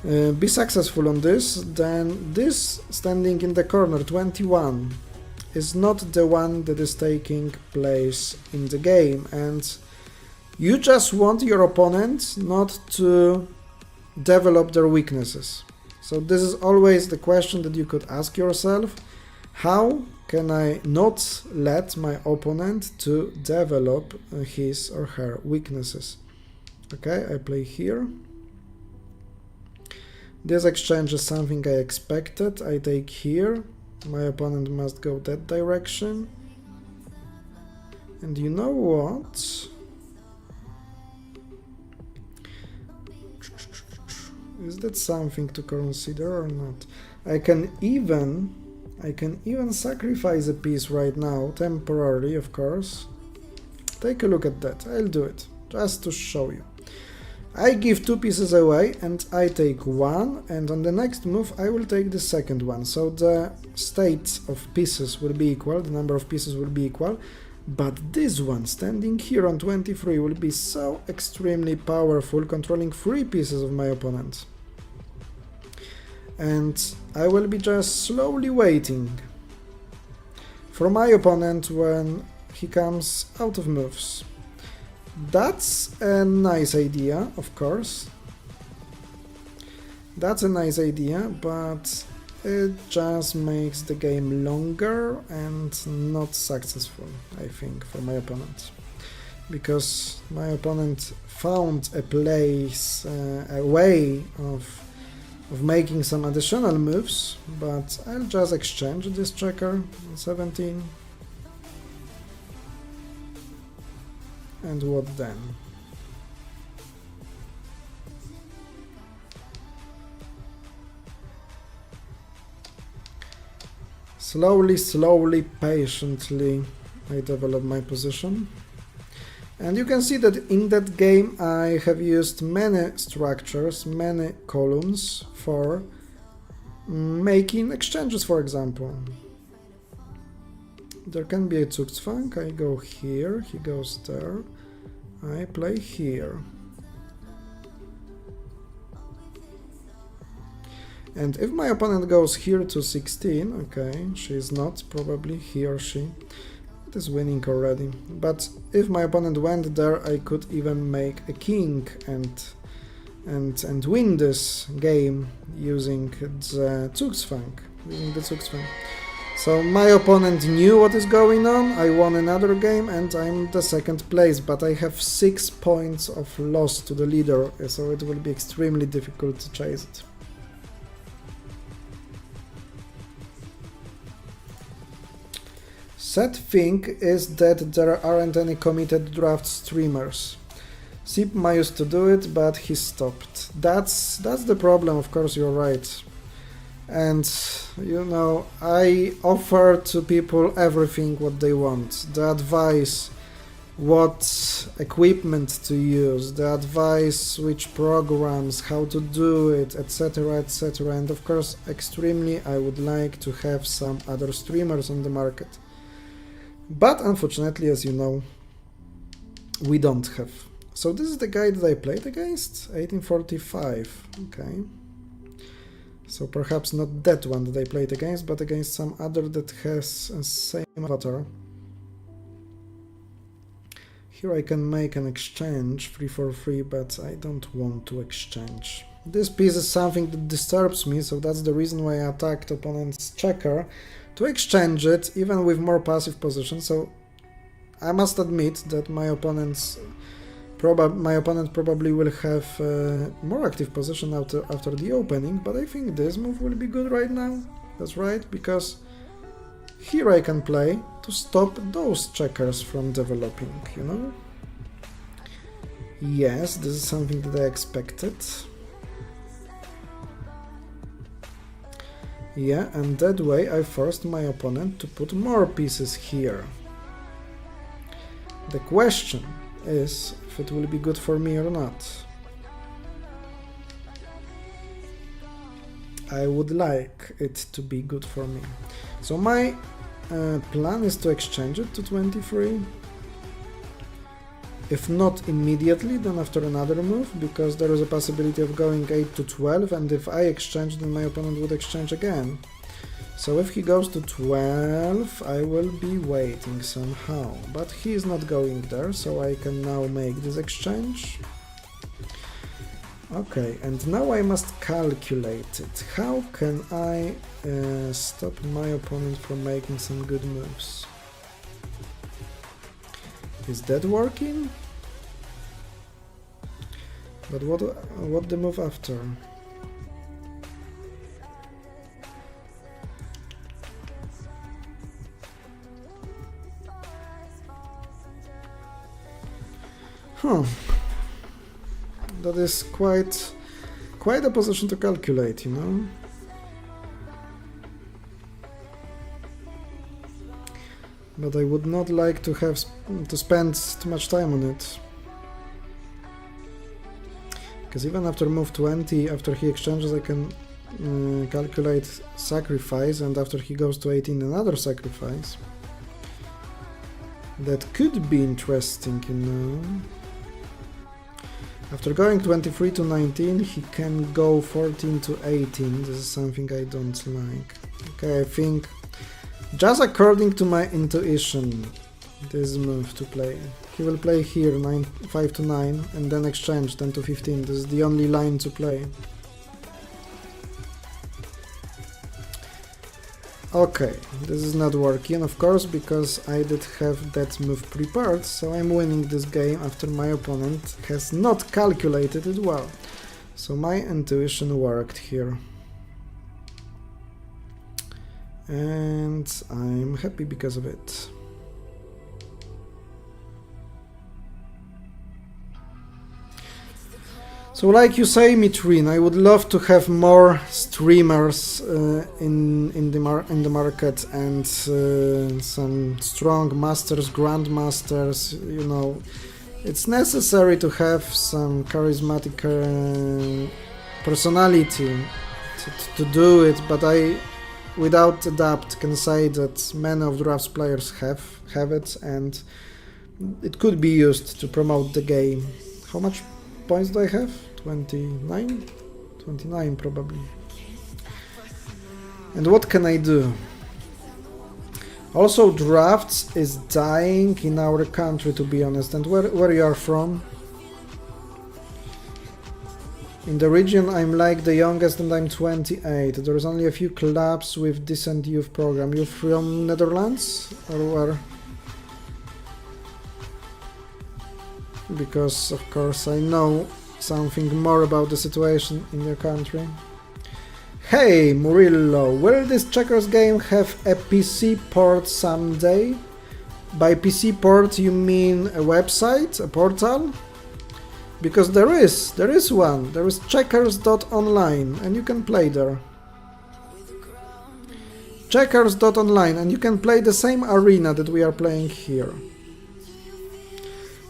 be successful on this, then this standing in the corner 21 is not the one that is taking place in the game, and you just want your opponent not to develop their weaknesses. So this is always the question that you could ask yourself: how can I not let my opponent to develop his or her weaknesses? Okay, I play here. This exchange is something I expected. I take here. My opponent must go that direction. And you know what? Is that something to consider or not? I can even sacrifice a piece right now, temporarily, of course. Take a look at that. I'll do it, just to show you. I give 2 pieces away, and I take 1, and on the next move I will take the second one. So the state of pieces will be equal, the number of pieces will be equal, but this one, standing here on 23, will be so extremely powerful, controlling 3 pieces of my opponent. And I will be just slowly waiting for my opponent when he comes out of moves. That's a nice idea, of course. That's a nice idea, but it just makes the game longer and not successful, I think, for my opponent. Because my opponent found a place, a way of making some additional moves, but I'll just exchange this checker, 17. And what then? Slowly, patiently, I develop my position. And you can see that in that game I have used many structures, many columns for making exchanges, for example. There can be a Zugzwang, I go here, he goes there, I play here. And if my opponent goes here to 16, okay, she is not, probably he or she is winning already. But if my opponent went there, I could even make a king and win this game using the Zugzwang, So my opponent knew what is going on, I won another game and I'm the second place, but I have 6 points of loss to the leader, so it will be extremely difficult to chase it. Sad thing is that there aren't any committed draft streamers. Sipma used to do it, but he stopped. That's the problem, of course, you're right. And, you know, I offer to people everything what they want. The advice, what equipment to use, the advice, which programs, how to do it, etc, etc. And of course, extremely, I would like to have some other streamers on the market. But unfortunately, as you know, we don't have. So this is the guy that I played against, 1845, okay. So perhaps not that one that I played against, but against some other that has the same avatar. Here I can make an exchange, 3 for 3, but I don't want to exchange. This piece is something that disturbs me, so that's the reason why I attacked opponent's checker, to exchange it, even with more passive position. So I must admit that my opponent probably will have more active position after the opening, but I think this move will be good right now. That's right, because here I can play to stop those checkers from developing, you know? Yes, this is something that I expected. Yeah, and that way I forced my opponent to put more pieces here. The question is if it will be good for me or not. I would like it to be good for me. So my plan is to exchange it to 23. If not immediately, then after another move, because there is a possibility of going 8 to 12, and if I exchange, then my opponent would exchange again. So if he goes to 12, I will be waiting somehow, but he is not going there, so I can now make this exchange. Okay, and now I must calculate it. How can I stop my opponent from making some good moves? Is that working? But what the move after? That is quite a position to calculate, you know. But I would not like to have to spend too much time on it. Because even after move 20, after he exchanges, I can calculate sacrifice, and after he goes to 18, another sacrifice. That could be interesting, you know. After going 23 to 19, he can go 14 to 18. This is something I don't like. Okay, I think, just according to my intuition, this move to play. He will play here 5 to 9 and then exchange 10 to 15. This is the only line to play. Okay, this is not working, of course, because I did have that move prepared, so I'm winning this game after my opponent has not calculated it well. So my intuition worked here. And I'm happy because of it. So, like you say, Mitrin, I would love to have more streamers in the market and some strong masters, grandmasters. You know, it's necessary to have some charismatic personality to do it. But I, without a doubt, can say that many of draughts players have it, and it could be used to promote the game. How much points do I have? 29? 29 probably. And what can I do? Also, draughts is dying in our country, to be honest. And where you are from? In the region I'm like the youngest and I'm 28. There's only a few clubs with decent youth program. You from Netherlands or where? Because of course I know something more about the situation in your country. Hey Murillo, will this checkers game have a PC port someday? By PC port you mean a website, a portal? Because there is one. There is checkers.online and you can play there. Checkers.online and you can play the same arena that we are playing here.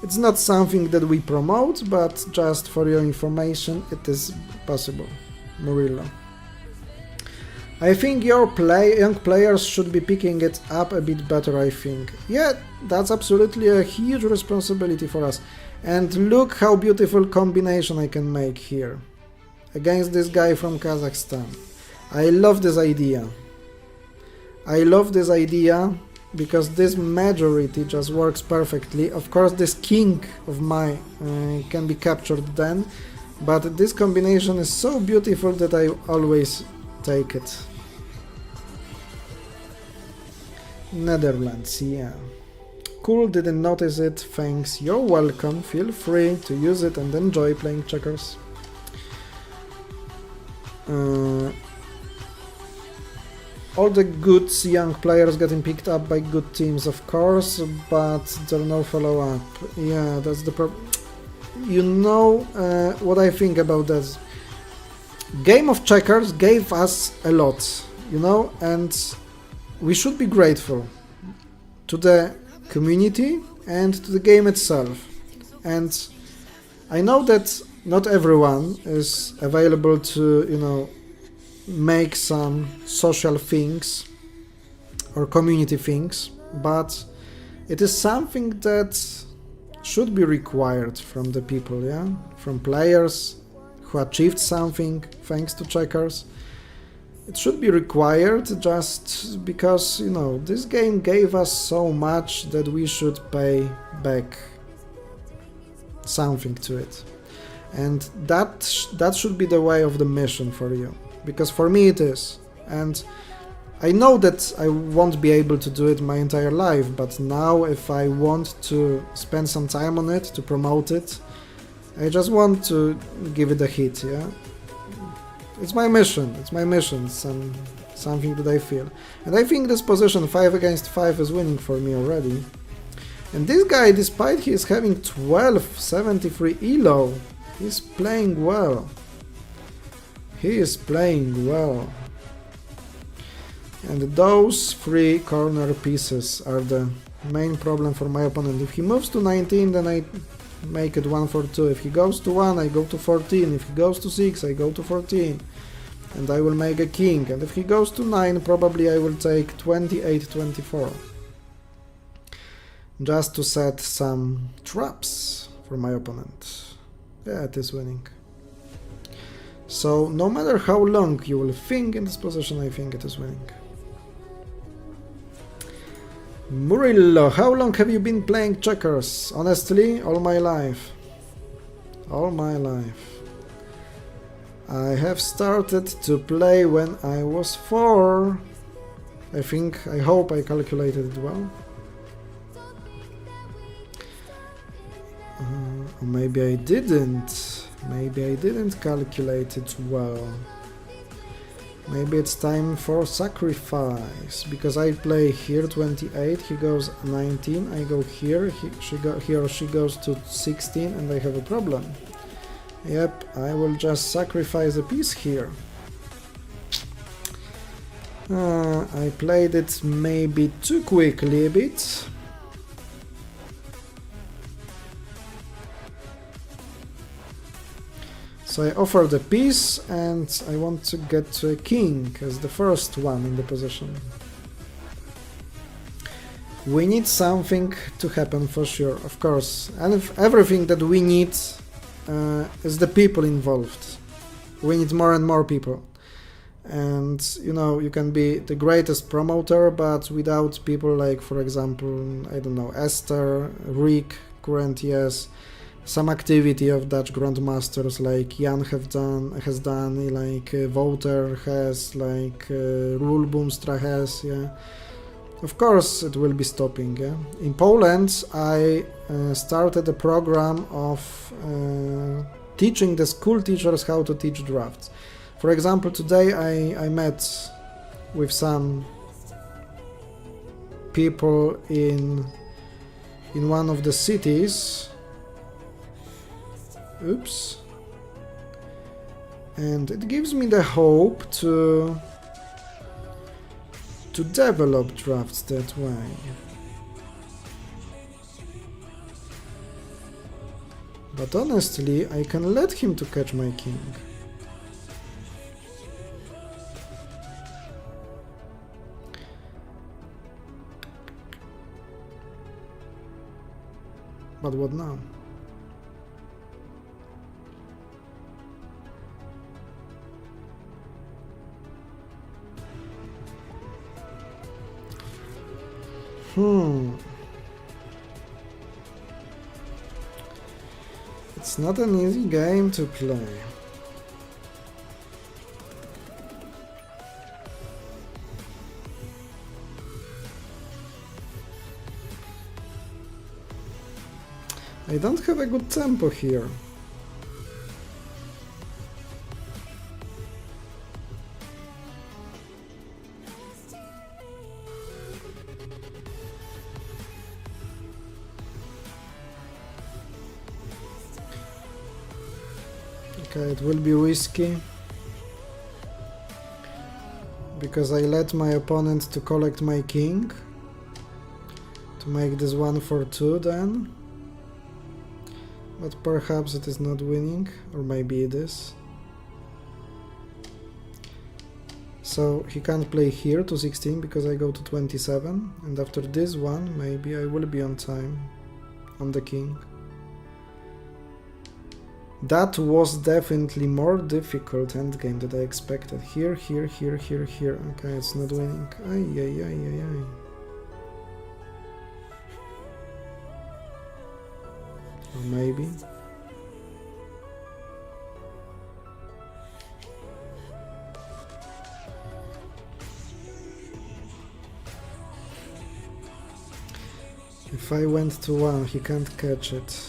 It's not something that we promote, but just for your information, it is possible. Murillo. I think your young players should be picking it up a bit better, I think. Yeah, that's absolutely a huge responsibility for us. And look how beautiful combination I can make here. Against this guy from Kazakhstan. I love this idea. I love this idea. Because this majority just works perfectly. Of course this king of mine can be captured then, but this combination is so beautiful that I always take it. Netherlands, yeah. Cool, didn't notice it, thanks, you're welcome, feel free to use it and enjoy playing checkers. All the good young players getting picked up by good teams, of course, but there are no follow-up. Yeah, that's the problem. You know what I think about that. Game of Checkers gave us a lot, you know, and we should be grateful to the community and to the game itself. And I know that not everyone is available to, you know, make some social things or community things, but it is something that should be required from the people, yeah, from players who achieved something thanks to checkers. It should be required just because, you know, this game gave us so much that we should pay back something to it, and that should be the way of the mission for you. Because for me it is, and I know that I won't be able to do it my entire life, but now if I want to spend some time on it, to promote it, I just want to give it a hit, yeah? It's my mission, something that I feel. And I think this position 5 against 5 is winning for me already. And this guy, despite he is having 1273 elo, he's playing well. He is playing well. And those 3 corner pieces are the main problem for my opponent. If he moves to 19, then I make it 1 for 2. If he goes to 1, I go to 14. If he goes to 6, I go to 14. And I will make a king. And if he goes to 9, probably I will take 28-24. Just to set some traps for my opponent. Yeah, it is winning. So, no matter how long you will think in this position, I think it is winning. Murillo, how long have you been playing checkers? Honestly, all my life. All my life. I have started to play when I was 4. I hope I calculated it well. Or maybe I didn't. Maybe I didn't calculate it well. Maybe it's time for sacrifice, because I play here 28, he goes 19, I go here, he or she goes to 16, and I have a problem. Yep, I will just sacrifice a piece here. I played it maybe too quickly a bit. So I offered a piece, and I want to get to a king as the first one in the position. We need something to happen for sure, of course, and everything that we need is the people involved. We need more and more people. And you know, you can be the greatest promoter, but without people like, for example, I don't know, Esther, Rick, current yes, some activity of Dutch grandmasters like Jan has done, like Wouter has, like Rule Boomstra has, yeah. Of course, it will be stopping. Yeah. In Poland, I started a program of teaching the school teachers how to teach drafts. For example, today I met with some people in one of the cities. Oops. And it gives me the hope to develop drafts that way. But honestly, I can let him to catch my king. But what now? It's not an easy game to play. I don't have a good tempo here. Okay, it will be risky, because I let my opponent to collect my king to make this 1-for-2 then. But perhaps it is not winning, or maybe it is. So he can't play here to 16 because I go to 27, and after this one maybe I will be on time on the king. That was definitely more difficult endgame than I expected. Here, here, here, here, here. Okay, it's not winning. Ay, ay, ay, ay, ay. Or maybe. If I went to 1, he can't catch it.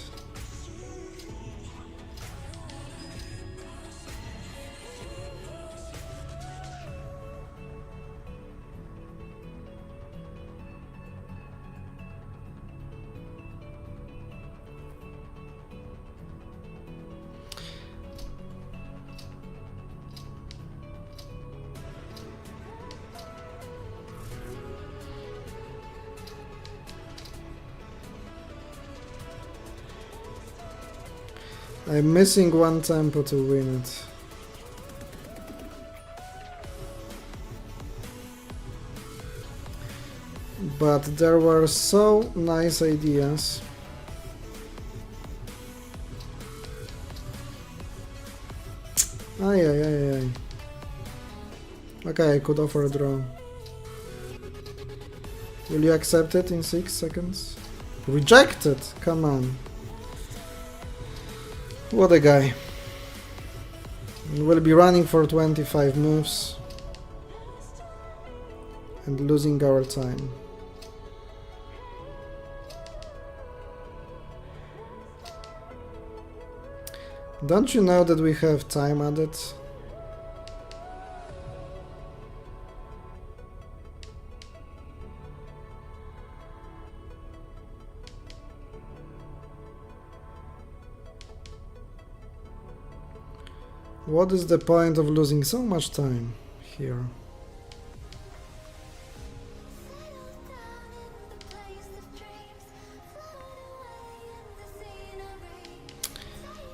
I'm missing 1 tempo to win it. But there were so nice ideas. Ay, ay, ay, ay. Okay, I could offer a draw. Will you accept it in 6 seconds? Rejected! Come on. What a guy. We'll be running for 25 moves. and losing our time. Don't you know that we have time added? What is the point of losing so much time here?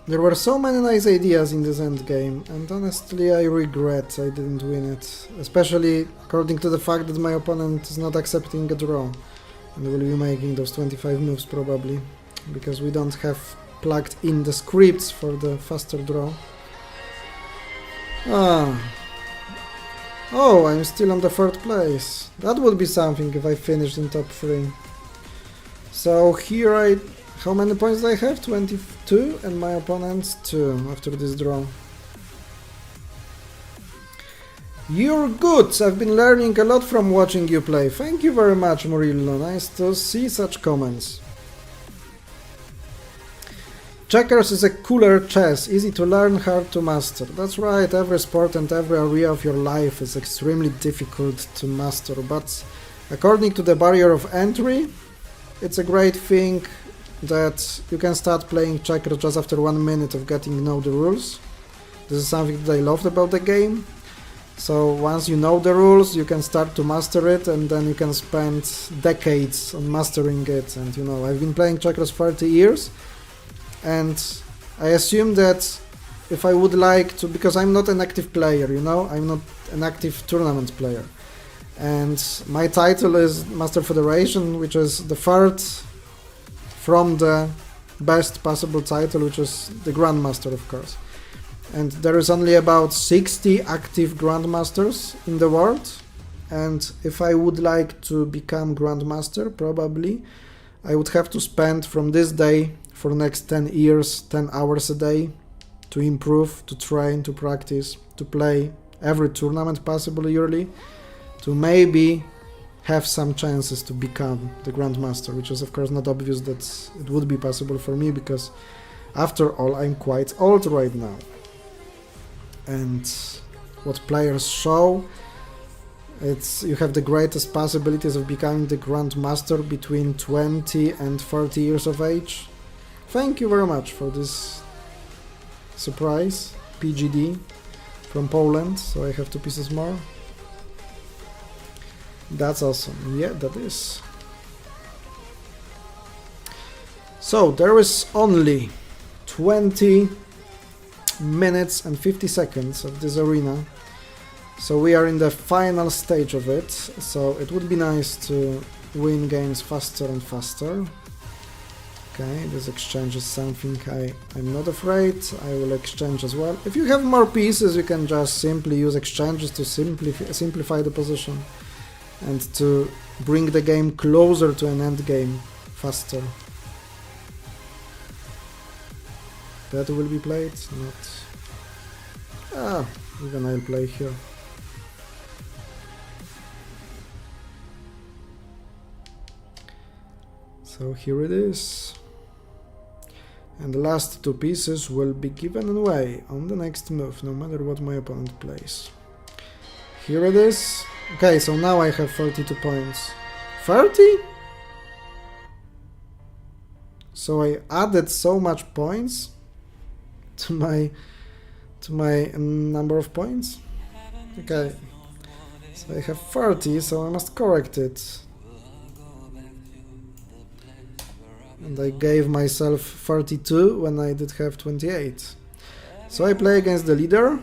There were so many nice ideas in this endgame, and honestly I regret I didn't win it, especially according to the fact that my opponent is not accepting a draw and will be making those 25 moves probably, because we don't have plugged in the scripts for the faster draw. Oh, I'm still on the 3rd place. That would be something if I finished in top 3. So here how many points do I have? 22, and my opponent's 2 after this draw. You're good! I've been learning a lot from watching you play. Thank you very much, Murillo. Nice to see such comments. Checkers is a cooler chess, easy to learn, hard to master. That's right, every sport and every area of your life is extremely difficult to master, but according to the barrier of entry, it's a great thing that you can start playing checkers just after 1 minute of getting to know the rules. This is something that I loved about the game. So once you know the rules, you can start to master it, and then you can spend decades on mastering it. And you know, I've been playing checkers 30 years. And I assume that if I would like to, because I'm not an active player, you know, I'm not an active tournament player. And my title is Master Federation, which is the 3rd from the best possible title, which is the Grandmaster, of course. And there is only about 60 active Grandmasters in the world. And if I would like to become Grandmaster, probably I would have to spend from this day for the next 10 years, 10 hours a day, to improve, to train, to practice, to play every tournament possible yearly, to maybe have some chances to become the Grandmaster, which is of course not obvious that it would be possible for me, because after all I'm quite old right now. And what players show, it's you have the greatest possibilities of becoming the Grandmaster between 20 and 30 years of age. Thank you very much for this surprise, PGD from Poland, so I have 2 pieces more. That's awesome, yeah, that is. So there is only 20 minutes and 50 seconds of this arena, so we are in the final stage of it, so it would be nice to win games faster and faster. Okay, this exchange is something I'm not afraid. I will exchange as well. If you have more pieces, you can just simply use exchanges to simplify the position and to bring the game closer to an end game faster. That will be played, not... even I'll play here. So here it is. And the last 2 pieces will be given away on the next move, no matter what my opponent plays. Here it is. Okay, so now I have 32 points. 30? So I added so much points to my number of points. Okay, so I have 30, so I must correct it. And I gave myself 32 when I did have 28. So I play against the leader.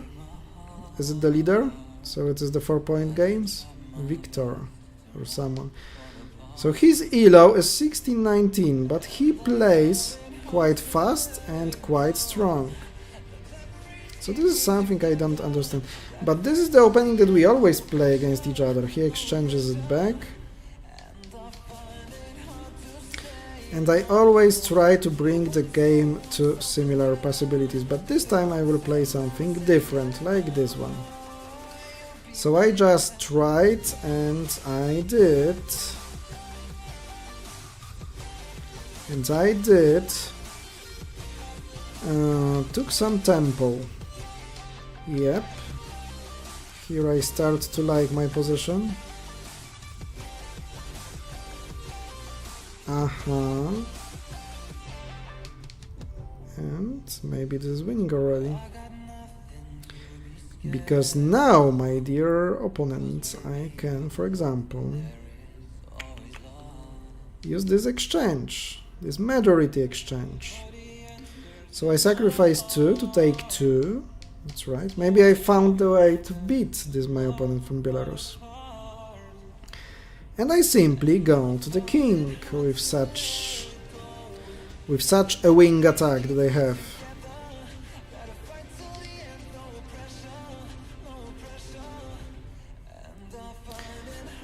Is it the leader? So it is the 4-point games. Victor or someone. So his elo is 16-19, but he plays quite fast and quite strong. So this is something I don't understand. But this is the opening that we always play against each other. He exchanges it back. And I always try to bring the game to similar possibilities, but this time I will play something different, like this one. So I just tried and I did. And I did. Took some tempo. Yep. Here I start to like my position. And maybe this is winning already. Because now, my dear opponent, I can, for example, use this exchange, this majority exchange. So I sacrifice 2 to take 2. That's right. Maybe I found the way to beat this my opponent from Belarus. And I simply go to the king with such a wing attack that I have.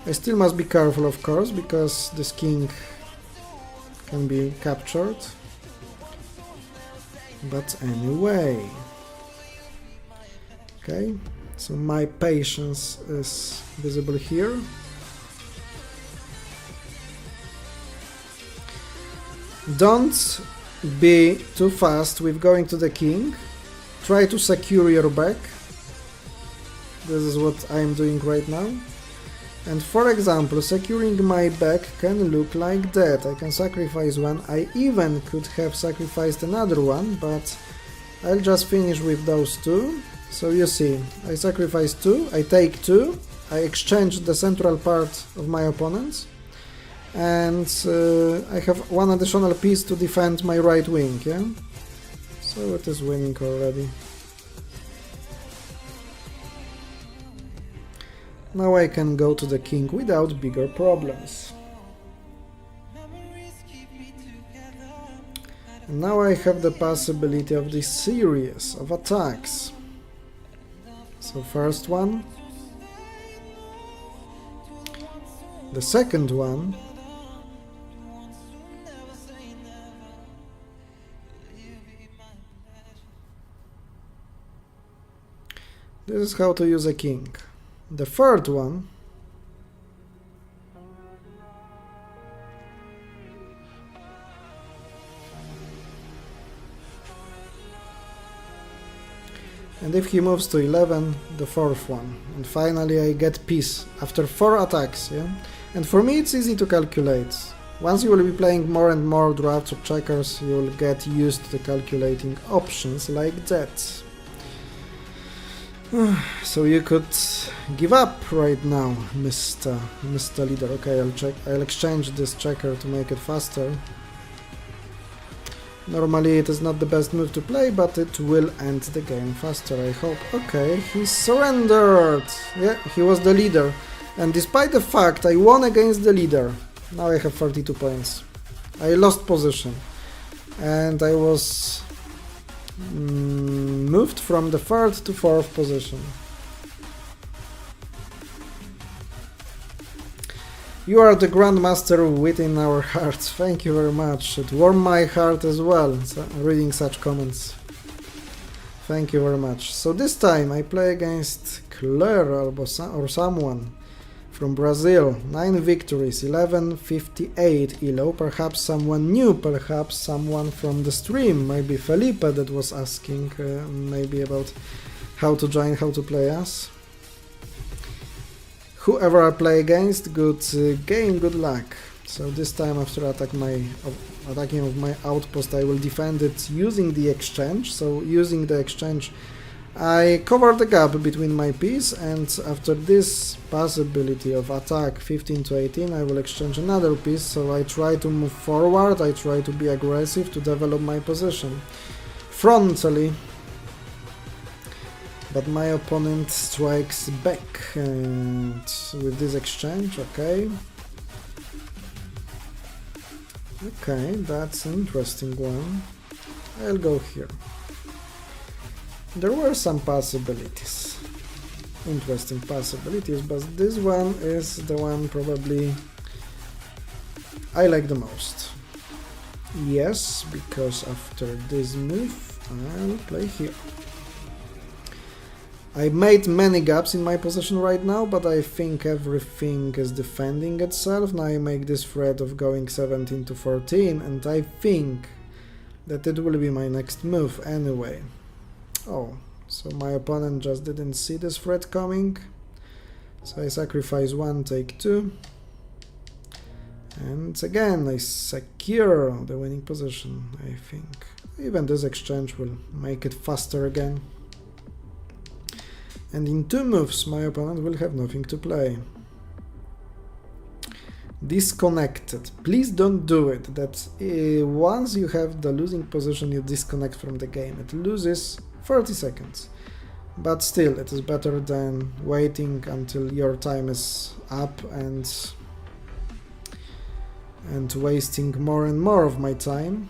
I still must be careful, of course, because this king can be captured. But anyway. Okay, so my patience is visible here. Don't be too fast with going to the king. Try to secure your back. This is what I'm doing right now. And for example, securing my back can look like that. I can sacrifice one. I even could have sacrificed another one, but I'll just finish with those two. So you see, I sacrifice 2, I take 2, I exchange the central part of my opponent's, and I have one additional piece to defend my right wing, yeah? So it is winning already. Now I can go to the king without bigger problems. And now I have the possibility of this series of attacks. So first one, the second one, this is how to use a king. The third one, and if he moves to 11, the fourth one. And finally I get peace after 4 attacks, yeah? And for me it's easy to calculate. Once you will be playing more and more draughts or checkers, you will get used to calculating options like that. So you could give up right now, Mr. Leader. Okay, I'll exchange this checker to make it faster. Normally it is not the best move to play, but it will end the game faster, I hope. Okay, he surrendered! Yeah, he was the leader. And despite the fact I won against the leader, now I have 32 points. I lost position. And I was moved from the 3rd to 4th position. You are the Grandmaster within our hearts. Thank you very much. It warmed my heart as well, reading such comments. Thank you very much. So this time I play against Claire or someone from Brazil. 9 victories, 1158 elo. Perhaps someone new, perhaps someone from the stream. Maybe Felipe that was asking maybe about how to join, how to play us. Whoever I play against, good game, good luck. So this time after attacking of my outpost, I will defend it using the exchange. So using the exchange, I cover the gap between my piece, and after this possibility of attack 15 to 18, I will exchange another piece. So I try to move forward, I try to be aggressive to develop my position frontally. But my opponent strikes back, and with this exchange, okay. Okay, that's an interesting one. I'll go here. There were some possibilities, interesting possibilities, but this one is the one probably I like the most. Yes, because after this move, I'll play here. I made many gaps in my position right now, but I think everything is defending itself. Now I make this threat of going 17 to 14, and I think that it will be my next move anyway. Oh, so my opponent just didn't see this threat coming. So I sacrifice 1, take 2. And again, I secure the winning position, I think. Even this exchange will make it faster again. And in 2 moves, my opponent will have nothing to play. Disconnected. Please don't do it. That once you have the losing position, you disconnect from the game. It loses 30 seconds. But still, it is better than waiting until your time is up and wasting more and more of my time.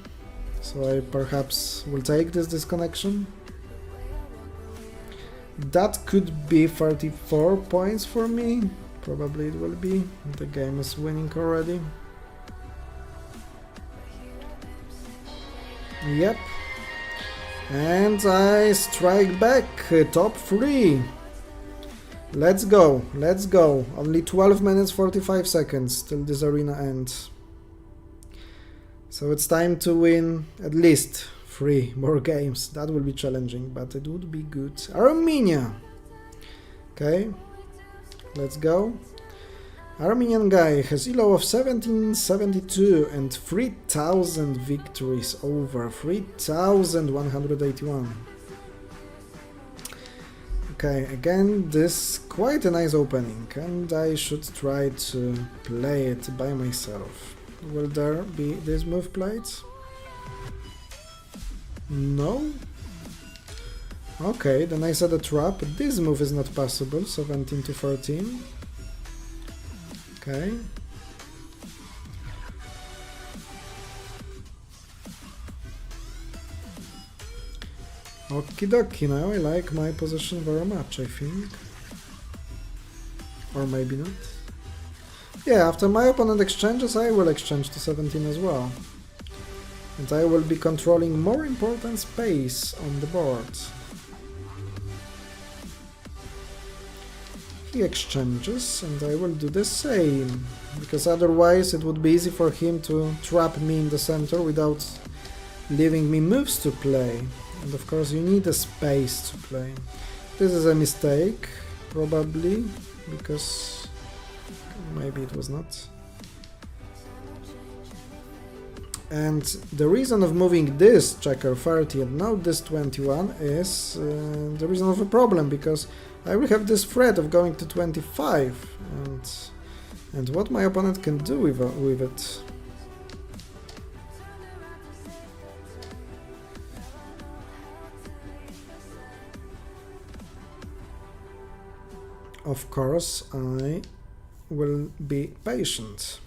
So I perhaps will take this disconnection. That could be 34 points for me. Probably it will be. The game is winning already. Yep. And I strike back. Top 3. Let's go. Let's go. Only 12 minutes 45 seconds till this arena ends. So it's time to win at least 3 more games. That will be challenging, but it would be good. Armenia. Okay. Let's go. Armenian guy has elo of 1772 and 3000 victories over 3181. Okay, again, this quite a nice opening, and I should try to play it by myself. Will there be this move played? No? Okay, then I set a trap. This move is not possible, 17 to 13. Okay. Okie dokie, now I like my position very much, I think. Or maybe not. Yeah, after my opponent exchanges, I will exchange to 17 as well. And I will be controlling more important space on the board. He exchanges, and I will do the same, because otherwise it would be easy for him to trap me in the center without leaving me moves to play. And of course you need a space to play. This is a mistake, probably, because maybe it was not. And the reason of moving this checker 30 and now this 21 is the reason of a problem, because I will have this threat of going to 25, and what my opponent can do with it. Of course, I will be patient.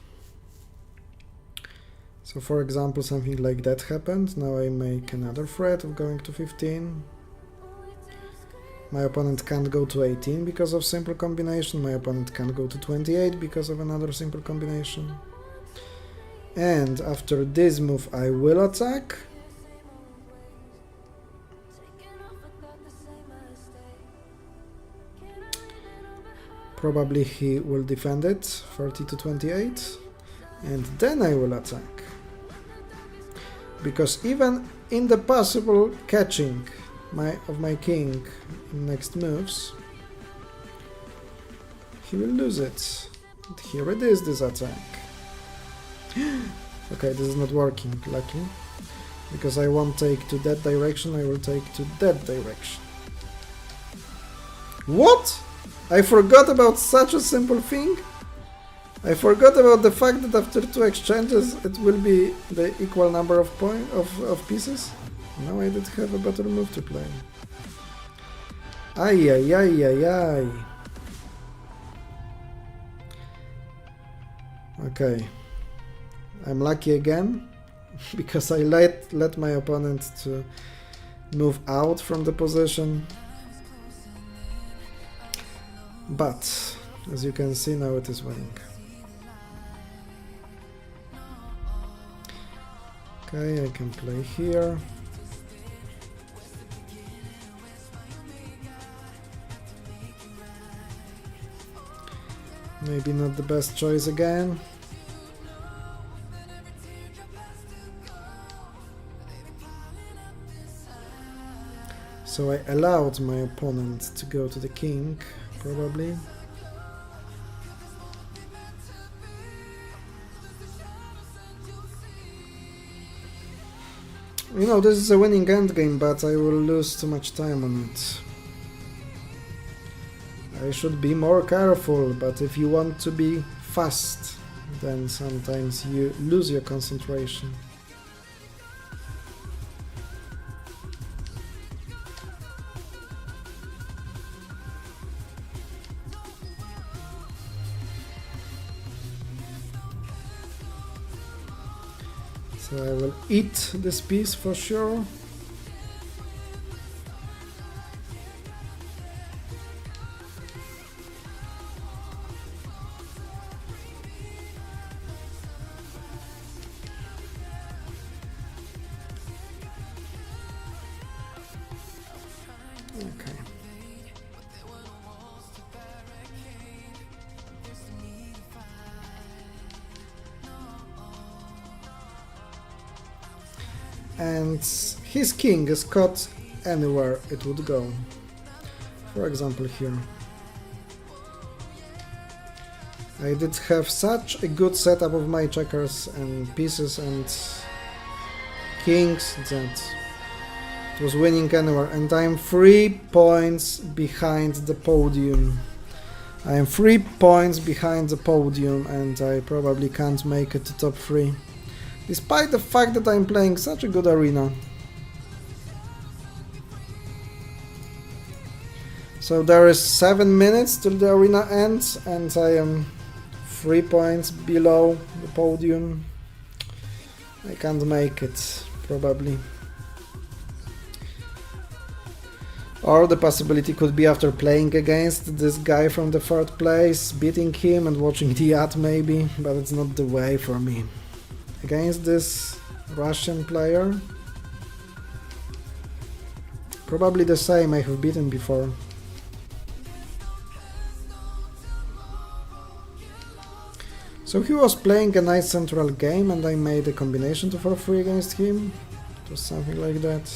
So for example, something like that happened. Now I make another threat of going to 15. My opponent can't go to 18 because of simple combination. My opponent can't go to 28 because of another simple combination. And after this move I will attack. Probably he will defend it, 30 to 28. And then I will attack. Because even in the possible catching of my king in next moves, he will lose it. And here it is, this attack. Okay, this is not working, luckily. Because I won't take to that direction, I will take to that direction. What? I forgot about such a simple thing? I forgot about the fact that after 2 exchanges it will be the equal number of pieces. Now I did have a better move to play. Ay ay ay ay ay. Okay. I'm lucky again because I let my opponent to move out from the position. But as you can see, now it is winning. Okay, I can play here. Maybe not the best choice again. So I allowed my opponent to go to the king, probably. You know, this is a winning endgame, but I will lose too much time on it. I should be more careful, but if you want to be fast, then sometimes you lose your concentration. So I will eat this piece for sure. Okay. And his king is caught anywhere it would go. For example, here. I did have such a good setup of my checkers and pieces and kings that it was winning anywhere, and I'm 3 points behind the podium. I am 3 points behind the podium, and I probably can't make it to top 3. Despite the fact that I'm playing such a good arena. So there is 7 minutes till the arena ends, and I am 3 points below the podium. I can't make it, probably. Or the possibility could be after playing against this guy from the 3rd place, beating him and watching the ad maybe, but it's not the way for me. Against this Russian player, probably the same I have beaten before. So he was playing a nice central game and I made a combination to for free against him. It was something like that.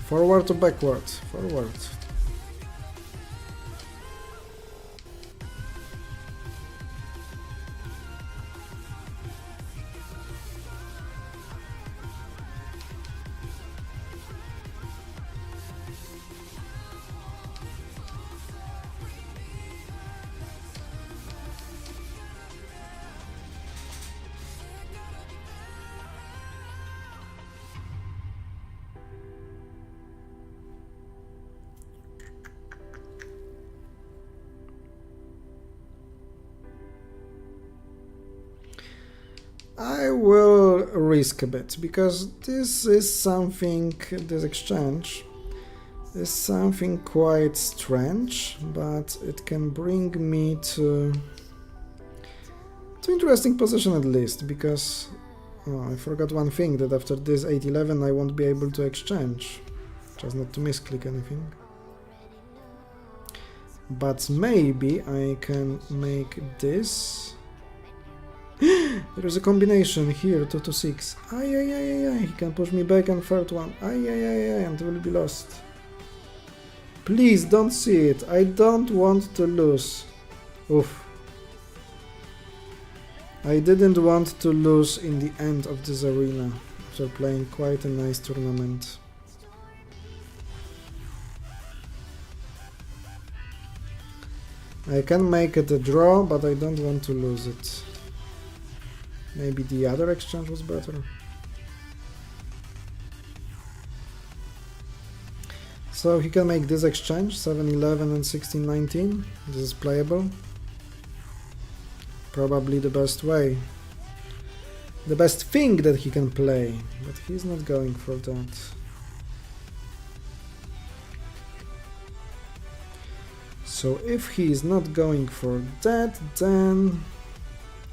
Forward or backward? Forward. I will risk a bit, because this is something, this exchange is something quite strange, but it can bring me to interesting position at least, because I forgot one thing, that after this 8-11 I won't be able to exchange, just not to misclick anything. But maybe I can make this. There is a combination here, 2 to 6. He can push me back and 3rd one. And will be lost. Please don't see it. I don't want to lose. Oof. I didn't want to lose in the end of this arena after playing quite a nice tournament. I can make it a draw, but I don't want to lose it. Maybe the other exchange was better. So he can make this exchange, 7-11 and 16-19. This is playable. Probably the best way. The best thing that he can play, but he's not going for that. So if he is not going for that, then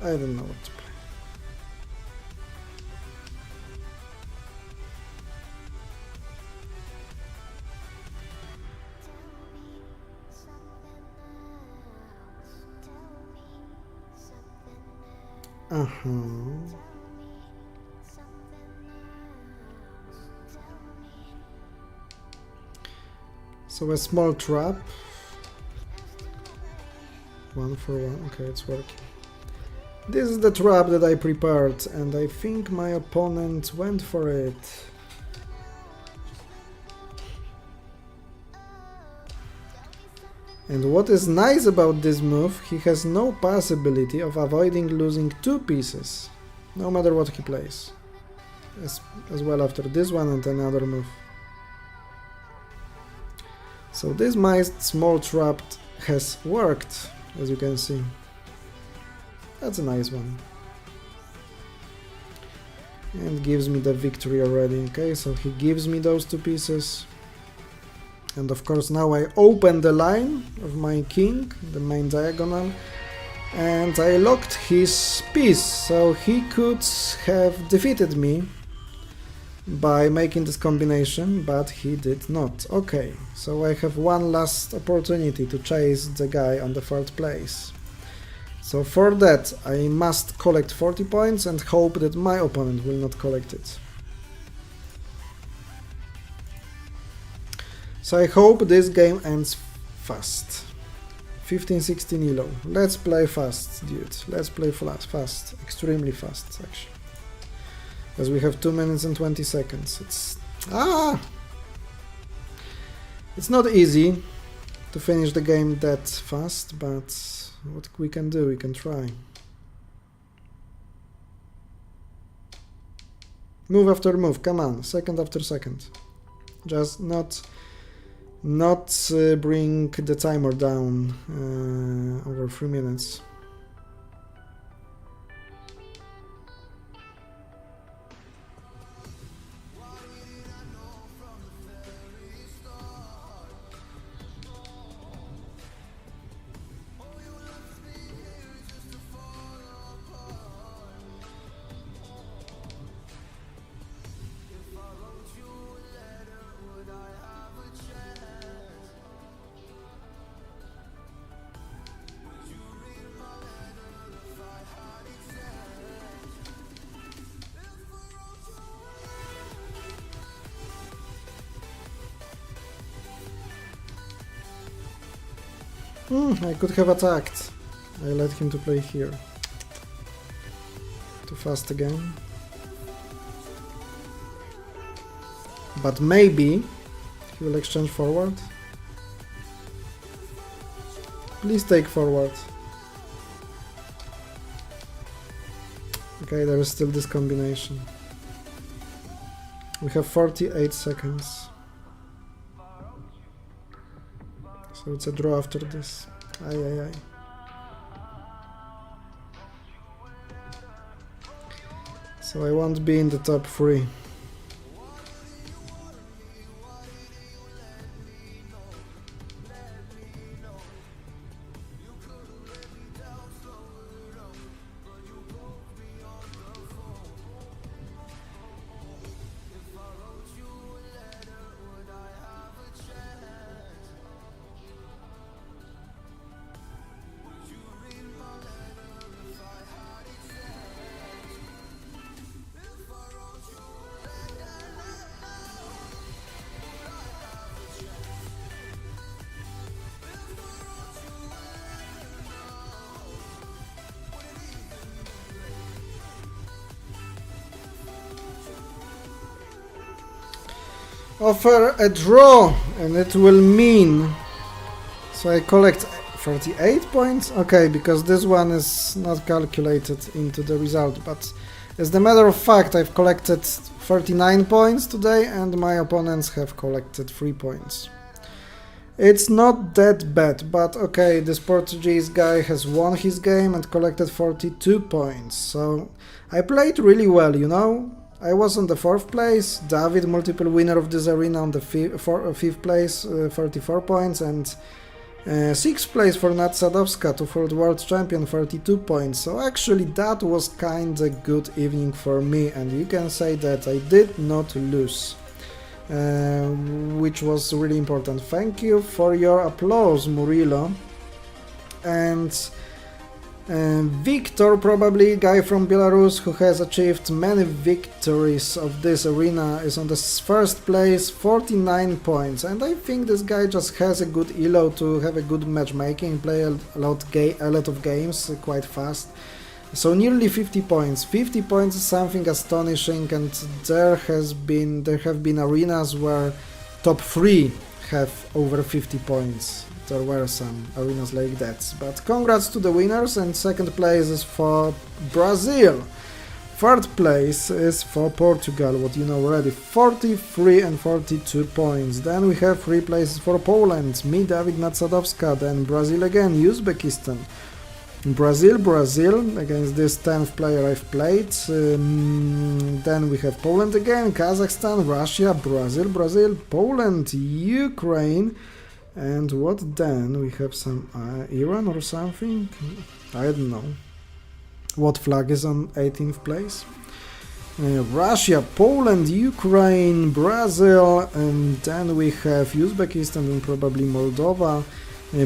I don't know what to play. So a small trap. 1 for 1. Okay, it's working. This is the trap that I prepared, and I think my opponent went for it. And what is nice about this move, he has no possibility of avoiding losing 2 pieces, no matter what he plays. As well after this one and another move. So this my small trap has worked, as you can see. That's a nice one. And gives me the victory already. Okay, so he gives me those 2 pieces. And of course now I open the line of my king, the main diagonal, and I locked his piece, so he could have defeated me by making this combination, but he did not. Okay, so I have one last opportunity to chase the guy on the 3rd place. So for that I must collect 40 points and hope that my opponent will not collect it. So I hope this game ends fast. 15-16 elo. Let's play fast, dude. Let's play fast. Extremely fast, actually. As we have 2 minutes and 20 seconds. It's not easy to finish the game that fast, but what we can do, we can try. Move after move, come on, second after second. Just not bring the timer down over 3 minutes. I could have attacked. I let him to play here. Too fast again. But maybe he will exchange forward. Please take forward. Okay, there is still this combination. We have 48 seconds. So it's a draw after this. Aye. So I won't be in the top 3. Offer a draw, and it will mean, so I collect 48 points, okay, because this one is not calculated into the result, but as a matter of fact I've collected 39 points today and my opponents have collected 3 points. It's not that bad, but okay, this Portuguese guy has won his game and collected 42 points, so I played really well, you know. I was on the 4th place, David, multiple winner of this arena, on the 5th place, 34 points, and 6th place for Nat Sadowska, 2-fold world champion, 32 points. So actually that was kinda good evening for me, and you can say that I did not lose, which was really important. Thank you for your applause, Murillo. And Victor, probably guy from Belarus who has achieved many victories of this arena, is on the first place, 49 points, and I think this guy just has a good elo to have a good matchmaking, play a lot of games quite fast. So nearly 50 points. 50 points is something astonishing, and there have been arenas where top 3 have over 50 points. There were some arenas like that. But congrats to the winners, and second place is for Brazil. Third place is for Portugal, what you know already, 43 and 42 points. Then we have 3 places for Poland, me, Dawid Nadsadowska, then Brazil again, Uzbekistan. Brazil, against this 10th player I've played. Then we have Poland again, Kazakhstan, Russia, Brazil, Poland, Ukraine. And what then? We have some Iran or something? I don't know. What flag is on 18th place? Russia, Poland, Ukraine, Brazil, and then we have Uzbekistan and probably Moldova.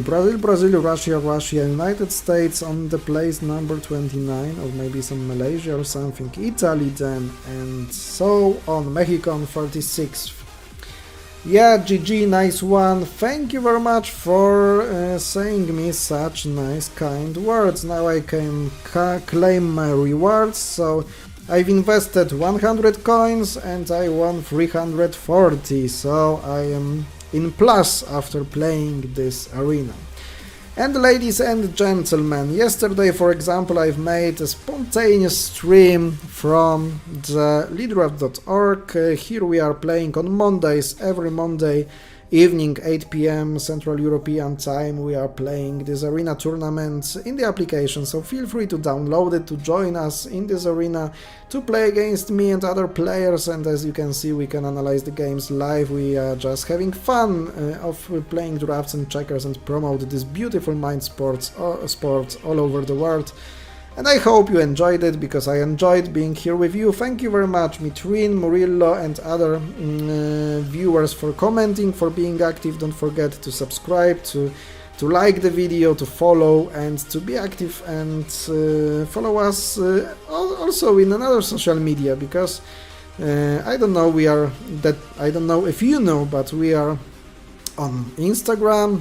Brazil, Russia, United States on the place number 29, or maybe some Malaysia or something, Italy then, and so on, Mexico on 36th. Yeah, GG, nice one. Thank you very much for saying me such nice kind words. Now I can claim my rewards. So I've invested 100 coins and I won 340. So I am in plus after playing this arena. And ladies and gentlemen, yesterday, for example, I've made a spontaneous stream from the draughts.org. Here we are playing on Mondays, every Monday evening, 8 PM Central European Time. We are playing this arena tournament in the application, so feel free to download it, to join us in this arena, to play against me and other players, and as you can see, we can analyze the games live. We are just having fun of playing drafts and checkers and promote this beautiful mind sports all over the world. And I hope you enjoyed it, because I enjoyed being here with you. Thank you very much, Mitrin, Murillo, and other viewers for commenting, for being active. Don't forget to subscribe, to like the video, to follow, and to be active, and follow us also in another social media, because I don't know if you know, but we are on Instagram,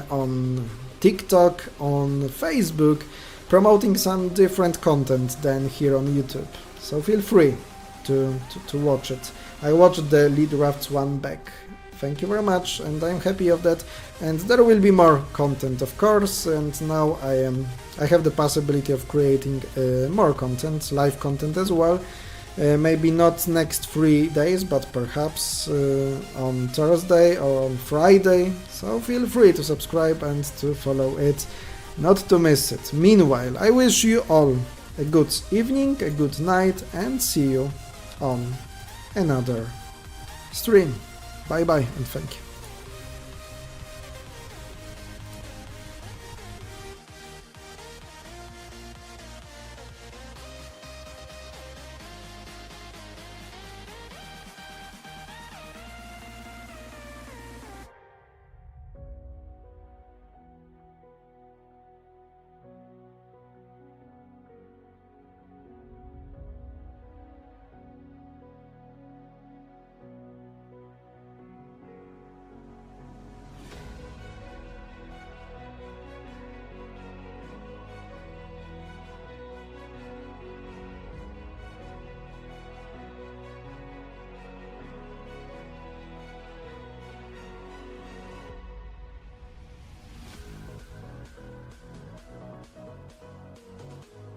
on TikTok, on Facebook, promoting some different content than here on YouTube. So feel free to watch it. I watched the lead drafts one back. Thank you very much, and I'm happy of that. And there will be more content, of course. And now I have the possibility of creating more content, live content as well. Maybe not next 3 days, but perhaps on Thursday or on Friday. So feel free to subscribe and to follow it, not to miss it. Meanwhile, I wish you all a good evening, a good night, and see you on another stream. Bye bye and thank you.